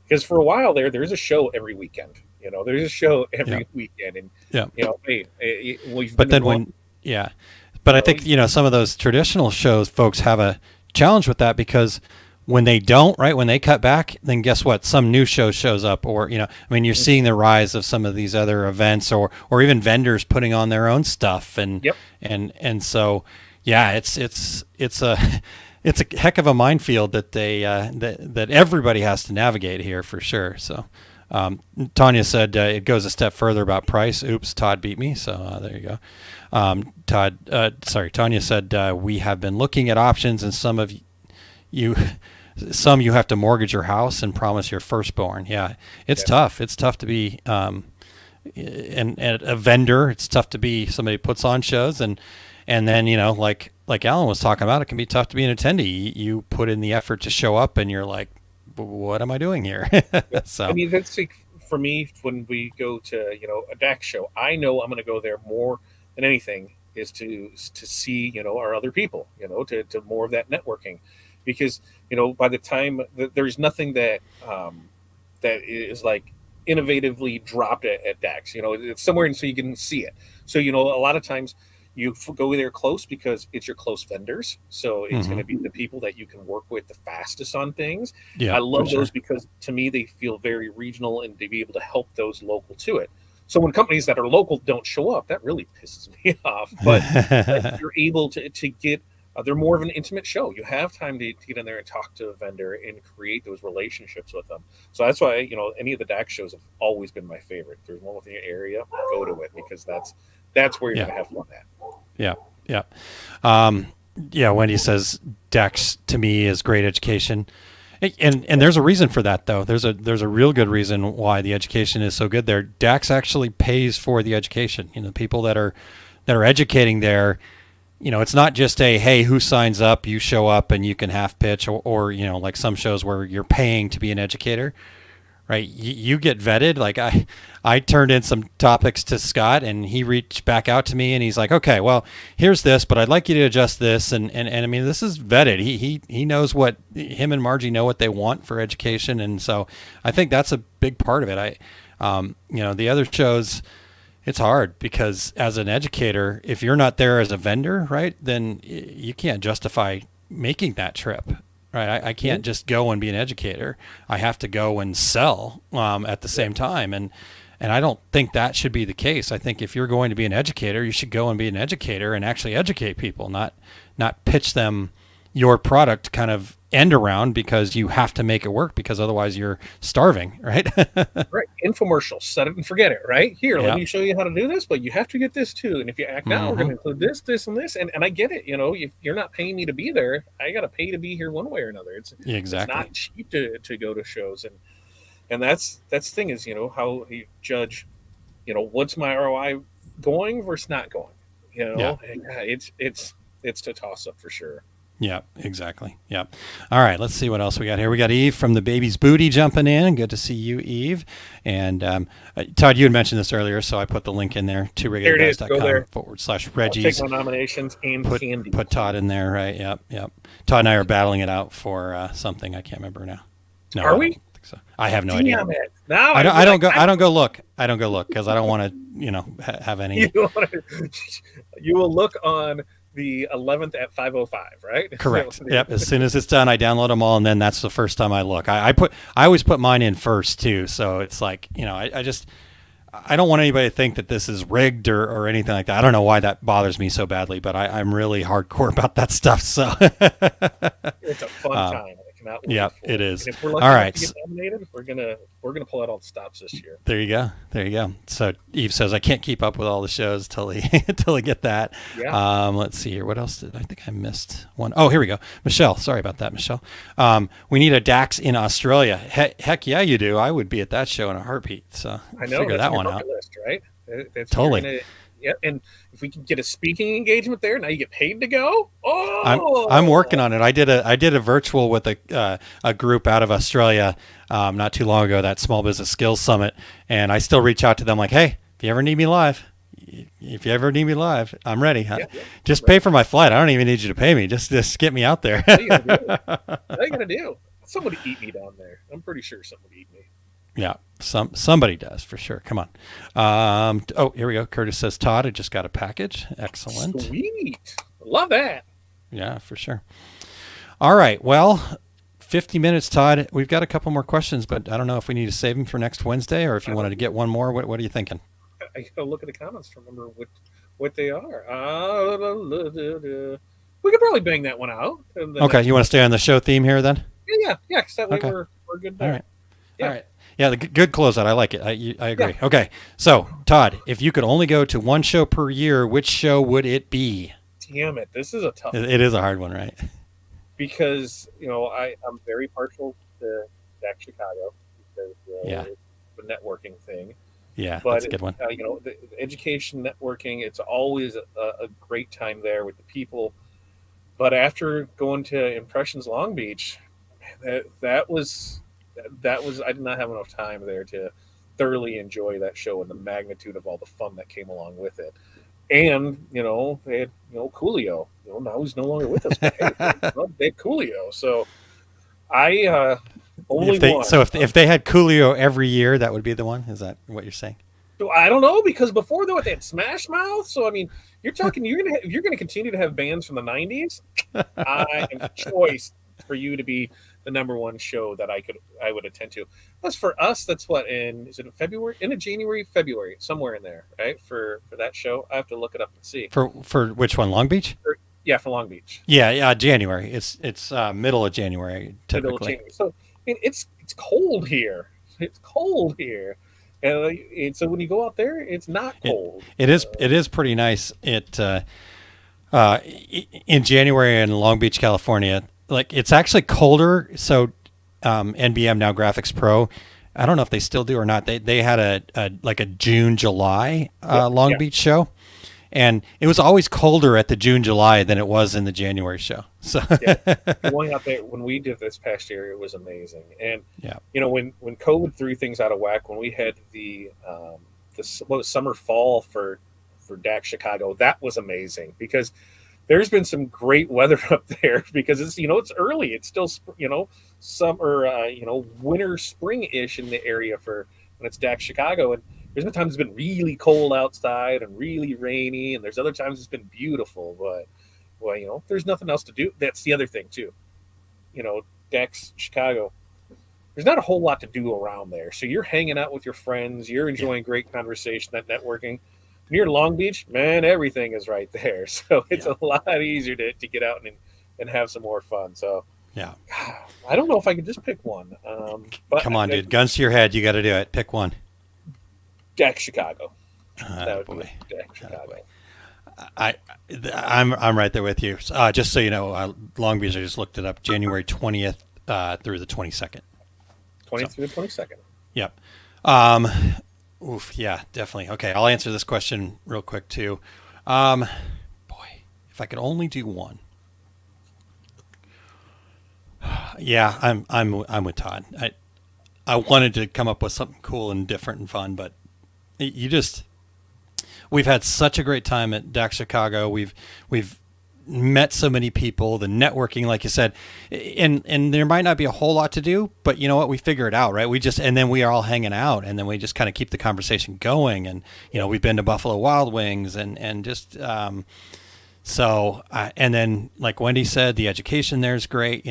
S4: because for a while there's a show every weekend. There's a show every weekend, and hey, we've
S3: but
S4: been
S3: then but I think some of those traditional shows, folks have a challenge with that, because when they don't, right, when they cut back, then guess what? Some new show shows up, or you're seeing the rise of some of these other events, or even vendors putting on their own stuff, and so it's a heck of a minefield that that everybody has to navigate here for sure. So Tanya said it goes a step further about price. Oops, Todd beat me. So there you go. Tanya said we have been looking at options, and some you have to mortgage your house and promise your firstborn. Yeah, it's tough. It's tough to be and a vendor. It's tough to be somebody who puts on shows, and then like Alan was talking about, it can be tough to be an attendee. You put in the effort to show up, and you're like, what am I doing here? So
S4: that's like, for me, when we go to a DAX show, I know I'm going to go there more than anything is to see our other people, to more of that networking, because by the time there's nothing that that is like innovatively dropped at DAX. It's somewhere, and so you can see it. So a lot of times you go there close because it's your close vendors. So it's going to be the people that you can work with the fastest on things.
S3: Yeah,
S4: I love those because to me, they feel very regional, and to be able to help those local to it. So when companies that are local don't show up, that really pisses me off. But you're able to get, they're more of an intimate show. You have time to get in there and talk to a vendor and create those relationships with them. So that's why, any of the DAX shows have always been my favorite. If there's one within your area, go to it, because that's where you're going to have fun at.
S3: Wendy says DAX to me is great education, and there's a reason for that, though. There's a real good reason why the education is so good there. DAX actually pays for the education. People that are educating there. It's not just a, hey, who signs up, you show up and you can half pitch, or like some shows where you're paying to be an educator. Right, you get vetted. Like I turned in some topics to Scott, and he reached back out to me, and he's like, okay, well, here's this, but I'd like you to adjust this, and I mean, this is vetted. He knows what him and Margie know what they want for education, and so I think that's a big part of it. The other shows, it's hard because as an educator, if you're not there as a vendor, right, then you can't justify making that trip. Right, I can't just go and be an educator. I have to go and sell at the same time, and I don't think that should be the case. I think if you're going to be an educator, you should go and be an educator and actually educate people, not pitch them your product kind of end around because you have to make it work, because otherwise you're starving, right?
S4: Right. Infomercial, set it and forget it, right? Here, let me show you how to do this, but you have to get this too. And if you act out, we're going to include this, this, and this. And I get it. If you're not paying me to be there, I got to pay to be here one way or another. It's not cheap to go to shows. And that's the thing is, how you judge, what's my ROI going versus not going, it's a toss up for sure.
S3: Yeah, exactly. Yeah. All right, let's see what else we got here. We got Eve from the Baby's Booty jumping in. Good to see you, Eve. And Todd, you had mentioned this earlier, so I put the link in there,
S4: There it is. Go there.
S3: /Reggie's.
S4: I'll take my nominations and candy.
S3: Put Todd in there, right? Yep. Todd and I are battling it out for something. I can't remember now. No,
S4: Are we?
S3: I don't think so. I have no idea.
S4: It. Now
S3: I don't go look because I don't want to have any.
S4: You will look on the 11th at 5:05, right?
S3: Correct. Yep. As soon as it's done, I download them all, and then that's the first time I look. I always put mine in first too, so it's like I don't want anybody to think that this is rigged or anything like that. I don't know why that bothers me so badly, but I'm really hardcore about that stuff. So
S4: it's a fun time. I cannot wait.
S3: Yeah,
S4: for
S3: it is.
S4: And if we're lucky
S3: all
S4: enough
S3: right.
S4: to get nominated, we're gonna pull out all the stops this year.
S3: There you go. So Eve says I can't keep up with all the shows till they get that.
S4: Yeah.
S3: Let's see here. What else did I think I missed one? Oh, here we go. Michelle, sorry about that, Michelle. We need a DAX in Australia. Heck yeah, you do. I would be at that show in a heartbeat. So
S4: I know
S3: figure
S4: that's
S3: that
S4: on
S3: one
S4: your
S3: out.
S4: bucket list, right? That's
S3: Totally.
S4: Yeah, and if we can get a speaking engagement there, now you get paid to go. Oh,
S3: I'm working on it. I did a virtual with a group out of Australia not too long ago, that Small Business Skills Summit, and I still reach out to them like, hey, if you ever need me live, I'm ready. Just pay for my flight. I don't even need you to pay me. Just get me out there.
S4: What are you gonna do? Somebody eat me down there. I'm pretty sure somebody eat me.
S3: Yeah, somebody does for sure. Come on. Here we go. Curtis says, Todd, I just got a package. Excellent.
S4: Sweet. Love that.
S3: Yeah, for sure. All right. Well, 50 minutes, Todd. We've got a couple more questions, but I don't know if we need to save them for next Wednesday or if you wanted to get one more. What are you thinking?
S4: I gotta look at the comments to remember what they are. We could probably bang that one out.
S3: Okay, you want to stay on the show theme here then?
S4: Yeah. Because that way we're good there.
S3: All right. Yeah. All right. Yeah, the good closeout. I like it. I agree. Yeah. Okay, so Todd, if you could only go to one show per year, which show would it be?
S4: Damn it, this is a tough one.
S3: It is a hard one, right?
S4: Because I'm very partial to DAX Chicago because it's the networking thing.
S3: Yeah,
S4: but
S3: that's a good one.
S4: The education networking, it's always a great time there with the people. But after going to Impressions Long Beach, that was I did not have enough time there to thoroughly enjoy that show and the magnitude of all the fun that came along with it. And they had Coolio. Now he's no longer with us. But hey, they had Coolio. So I only one.
S3: So if they had Coolio every year, that would be the one. Is that what you're saying?
S4: I don't know, because before they had Smash Mouth. So I mean, you're talking you're gonna continue to have bands from the '90s. I am choice for you to be the number one show that I would attend to. Plus for us, that's what is it February? February, somewhere in there, right? For that show, I have to look it up and see.
S3: For which one? Long Beach?
S4: For Long Beach.
S3: Yeah, January. It's middle of January typically.
S4: Middle of January. So I mean, it's cold here. It's cold here, and so when you go out there, it's not cold.
S3: It is pretty nice. In January in Long Beach, California. Like it's actually colder. So NBM, now Graphics Pro, I don't know if they still do or not. They had a June, July Long Beach show, and it was always colder at the June, July than it was in the January show. So
S4: going out there when we did this past year, it was amazing. And when COVID threw things out of whack, when we had the summer fall for DAX Chicago, that was amazing because there's been some great weather up there because it's it's early. It's still summer, winter, spring-ish in the area for when it's DAX Chicago. And there's been times it's been really cold outside and really rainy, and there's other times it's been beautiful. But there's nothing else to do. That's the other thing too. DAX Chicago, there's not a whole lot to do around there. So you're hanging out with your friends, you're enjoying great conversation, that networking. Near Long Beach, man, everything is right there. So it's a lot easier to get out and have some more fun. So I don't know if I could just pick one. But
S3: come on, dude, guns to your head, you got to do it. Pick one.
S4: DAX Chicago. That would
S3: boy.
S4: be DAX Chicago.
S3: I'm right there with you. Just so you know, Long Beach, I just looked it up. January 20th through the 22nd.
S4: 20th through the 22nd.
S3: Yep. Oof, yeah, definitely. Okay, I'll answer this question real quick too. Boy, if I could only do one. Yeah, I'm with Todd. I wanted to come up with something cool and different and fun, but you just we've had such a great time at DAX Chicago. We've met so many people, the networking, like you said, and there might not be a whole lot to do, but you know what, we figure it out, right? And then we are all hanging out, and then we just kind of keep the conversation going. And we've been to Buffalo Wild Wings and just and then like Wendy said, the education there is great.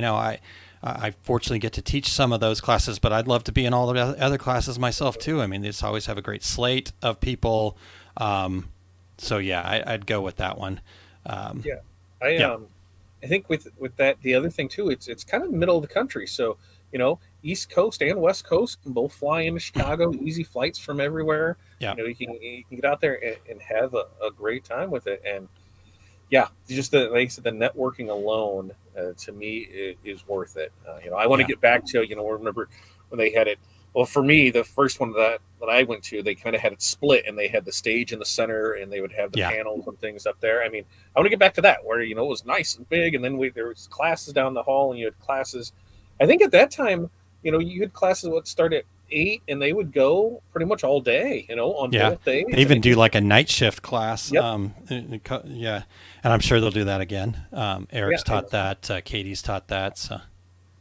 S3: I fortunately get to teach some of those classes, but I'd love to be in all the other classes myself too. I mean, they just always have a great slate of people. So yeah, I'd go with that one.
S4: Yeah. I think with that, the other thing too, it's kind of middle of the country. So, East Coast and West Coast can both fly into Chicago, easy flights from everywhere.
S3: Yeah.
S4: You can get out there and have a great time with it. And yeah, just like I said, the networking alone to me is worth it. I want to get back to, remember when they had it. Well, for me, the first one that I went to, they kind of had it split, and they had the stage in the center, and they would have the panels and things up there. I mean, I want to get back to that, where it was nice and big, and then there was classes down the hall, and you had classes. I think at that time, you had classes that would start at 8, and they would go pretty much all day, on both days.
S3: They even do like a night shift class.
S4: Yep.
S3: And I'm sure they'll do that again. Eric's taught that. Katie's taught that. So.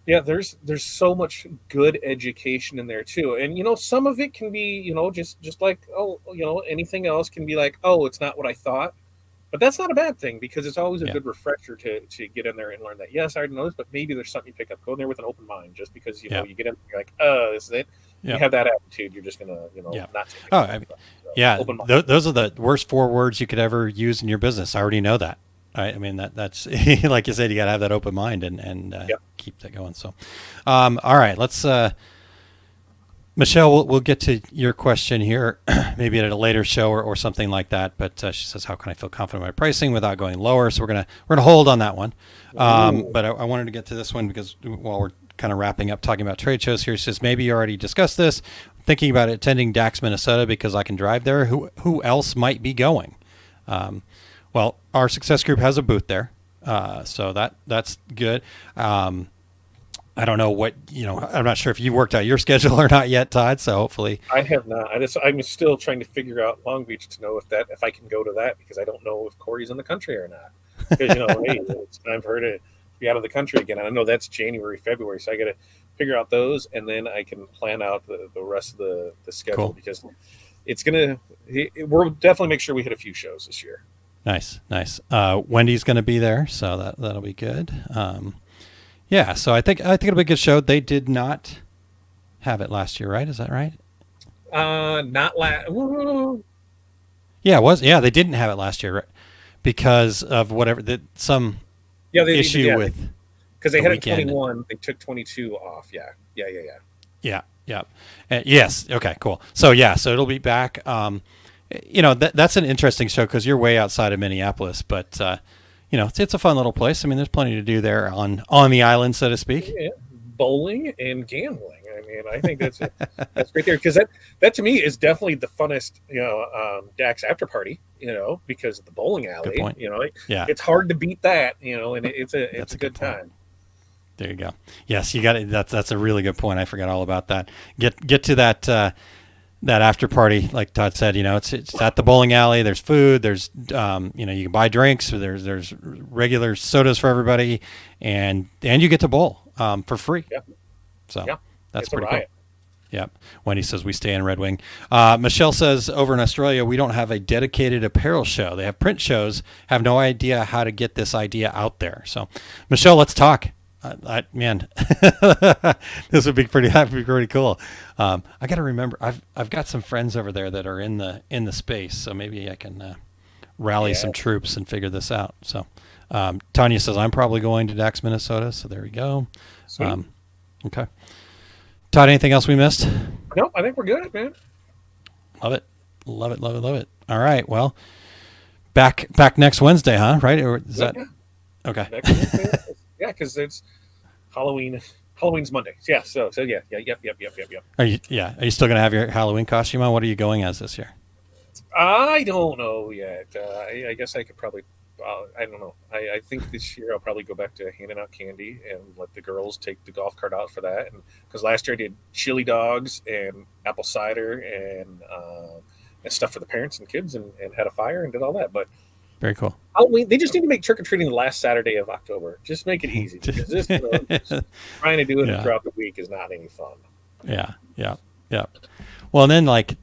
S4: Yeah, there's so much good education in there too, and some of it can be just like anything else can be like, oh, it's not what I thought, but that's not a bad thing, because it's always a good refresher to get in there and learn that. Yes, I already know this, but maybe there's something you pick up. Go in there with an open mind. Just because you get in there, you're like, oh, this is it. You have that attitude, you're just gonna not take it.
S3: Those are the worst 4 words you could ever use in your business. I already know that. I mean, that's like you said, you got to have that open mind and keep that going. So, all right, let's, Michelle, we'll get to your question here, maybe at a later show or something like that. But she says, how can I feel confident in my pricing without going lower? So we're gonna hold on that one. But I wanted to get to this one because while we're kind of wrapping up talking about trade shows here, she says, maybe you already discussed this, thinking about attending DAX Minnesota because I can drive there. Who else might be going? Well, our success group has a booth there, so that's good. I don't know what I'm not sure if you worked out your schedule or not yet, Todd. So hopefully,
S4: I have not. I'm still trying to figure out Long Beach to know if I can go to that, because I don't know if Corey's in the country or not. Because hey, it's time for her to be out of the country again. And I know that's January, February, so I got to figure out those, and then I can plan out the rest of the schedule. Cool. Because we'll definitely make sure we hit a few shows this year.
S3: Nice. Wendy's going to be there, so that'll be good. So I think it'll be a good show. They did not have it last year, right? Is that right?
S4: Not last.
S3: Yeah, it was. Yeah, they didn't have it last year, right? Because of whatever some issue with.
S4: Because they had it 21, they took 22 off. Yeah.
S3: Yeah. Yes. Okay. Cool. So it'll be back. That's an interesting show because you're way outside of Minneapolis, but it's a fun little place. I mean, there's plenty to do there on the island, so to speak.
S4: Yeah. Bowling and gambling. I mean, I think that's great there, because that to me is definitely the funnest, DAX after party, because of the bowling alley.
S3: Good point.
S4: It's hard to beat that, and it's a good time.
S3: There you go. Yes, you got it. That's a really good point. I forgot all about that. Get to that after party, like Todd said. It's at the bowling alley. There's food. There's you can buy drinks. There's regular sodas for everybody, and you get to bowl for free. Yeah. So that's pretty cool. Yep. Wendy says we stay in Red Wing. Michelle says over in Australia we don't have a dedicated apparel show. They have print shows. Have no idea how to get this idea out there. So, Michelle, let's talk. Man, this would be pretty cool. I got to remember, I've got some friends over there that are in the space, so maybe I can rally some troops and figure this out. So, Tanya says I'm probably going to DAX Minnesota. So there we go. Okay. Todd, anything else we missed?
S4: Nope, I think we're good, man.
S3: Love it. All right. Well, back next Wednesday, huh? Right? Or is that okay?
S4: Next Wednesday. Yeah, because it's Halloween. Halloween's Monday. Yeah. So yeah. Yep.
S3: Are you still gonna have your Halloween costume on? What are you going as this year?
S4: I don't know yet. I guess I could probably I don't know. I think this year I'll probably go back to handing out candy and let the girls take the golf cart out for that. And because last year I did chili dogs and apple cider and stuff for the parents and kids and had a fire and did all that. But
S3: Very cool.
S4: Halloween, they just need to make trick or treating the last Saturday of October. Just make it easy because this just trying to do it throughout the week is not any fun.
S3: Yeah. Well, and then like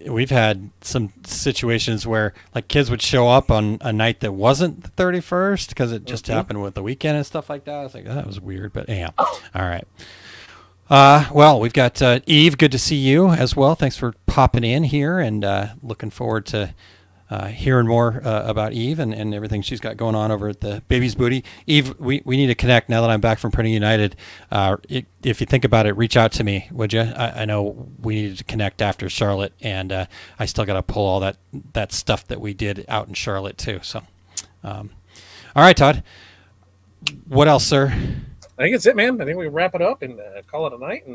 S3: we've had some situations where like kids would show up on a night that wasn't the 31st because it just happened with the weekend and stuff like that. It's like, that was weird, but yeah. All right. Well, we've got Eve. Good to see you as well. Thanks for popping in here, and looking forward to hearing more about Eve and everything she's got going on over at the Baby's Booty. Eve, we need to connect now that I'm back from Printing United. If you think about it, reach out to me, would you? I know we needed to connect after Charlotte, and I still got to pull all that stuff that we did out in Charlotte too. So, all right, Todd. What else, sir?
S4: I think it's it, man. I think we wrap it up and call it a night.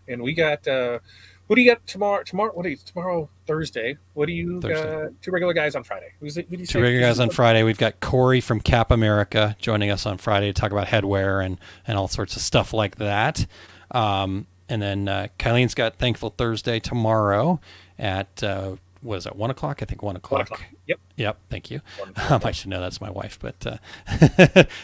S4: And we got who do you got tomorrow? Tomorrow Thursday. What do you got? Two regular guys on Friday. Who do you say?
S3: Two regular guys on Friday. We've got Corey from Cap America joining us on Friday to talk about headwear and all sorts of stuff like that. And then Kylene's got Thankful Thursday tomorrow at what is that, 1 o'clock? I think 1 o'clock.
S4: 1 o'clock. Yep. Thank you. I should know that's my wife, but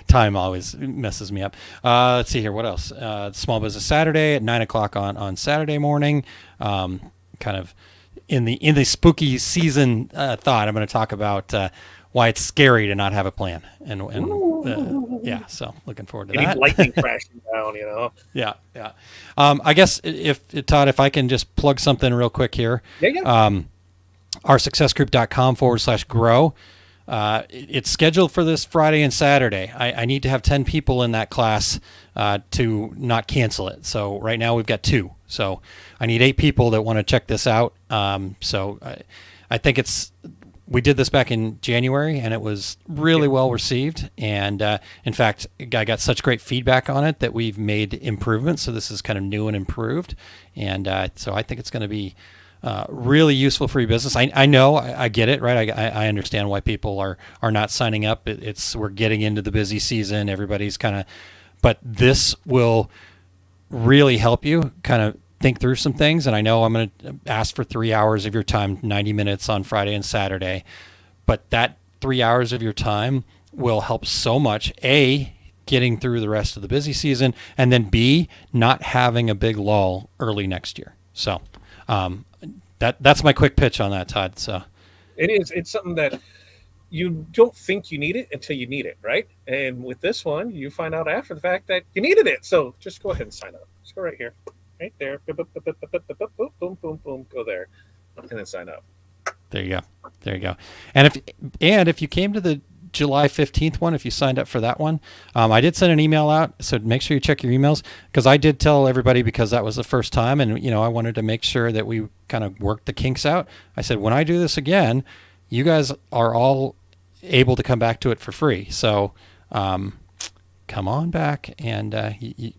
S4: time always messes me up. Let's see here. What else? Small Business Saturday at 9 o'clock on Saturday morning. Kind of in the spooky season thought, I'm going to talk about why it's scary to not have a plan. And yeah, so looking forward to that. Lightning crashing down,
S3: Yeah. I guess Todd, if I can just plug something real quick here.
S4: Yeah.
S3: OurSuccessGroup.com/grow. It's scheduled for this Friday and Saturday. I need to have 10 people in that class to not cancel it. So right now we've got 2. So I need 8 people that want to check this out. So I think we did this back in January, and it was really well received. And in fact, I got such great feedback on it that we've made improvements. So this is kind of new and improved. And so I think it's going to be really useful for your business. I know, I get it, right? I understand why people are not signing up. We're getting into the busy season. Everybody's but this will really help you kind of think through some things. And I know I'm going to ask for 3 hours of your time, 90 minutes on Friday and Saturday, but that 3 hours of your time will help so much. A, getting through the rest of the busy season, and then B, not having a big lull early next year. So, that's my quick pitch on that, Todd. So
S4: it's something that you don't think you need it until you need it, right? And with this one, you find out after the fact that you needed it. So just go ahead and sign up. Just go right here, right there. Boom, boom, boom, boom. Go there, and then sign up.
S3: There you go. And if you came to the July 15th one, if you signed up for that one, I did send an email out, so make sure you check your emails, because I did tell everybody, because that was the first time, and I wanted to make sure that we kind of worked the kinks out. I said, when I do this again, you guys are all able to come back to it for free. So come on back, and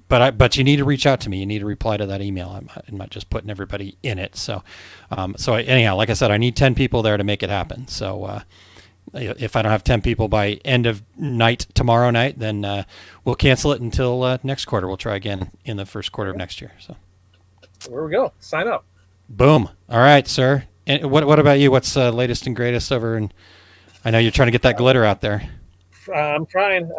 S3: but you need to reach out to me. You need to reply to that email. I'm not just putting everybody in it. So anyhow, like I said, I need 10 people there to make it happen. So if I don't have 10 people by end of night tomorrow night, then we'll cancel it until next quarter. We'll try again in the first quarter of next year. So
S4: there we go. Sign up.
S3: Boom. All right, sir. And what about you? What's latest and greatest over? And I know you're trying to get that glitter out there.
S4: I'm trying.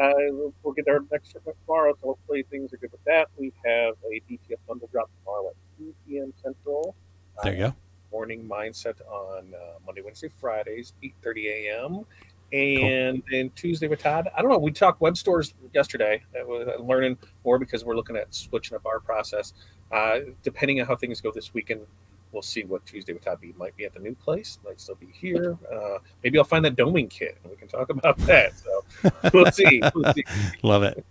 S4: We'll get there next tomorrow, so hopefully things are good with that. We have a DTF bundle drop tomorrow at 2 p.m. Central.
S3: There you go.
S4: Morning mindset on Monday, Wednesday, Fridays, 8:30 a.m. And then Tuesday with Todd. I don't know. We talked web stores yesterday. I was learning more because we're looking at switching up our process. Depending on how things go this weekend, we'll see what Tuesday with Todd might be at the new place. Might still be here. Maybe I'll find that doming kit and we can talk about that. So we'll see.
S3: Love it.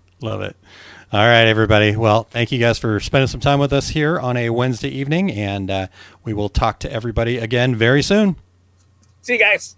S3: All right, everybody. Well, thank you guys for spending some time with us here on a Wednesday evening, and we will talk to everybody again very soon.
S4: See you guys.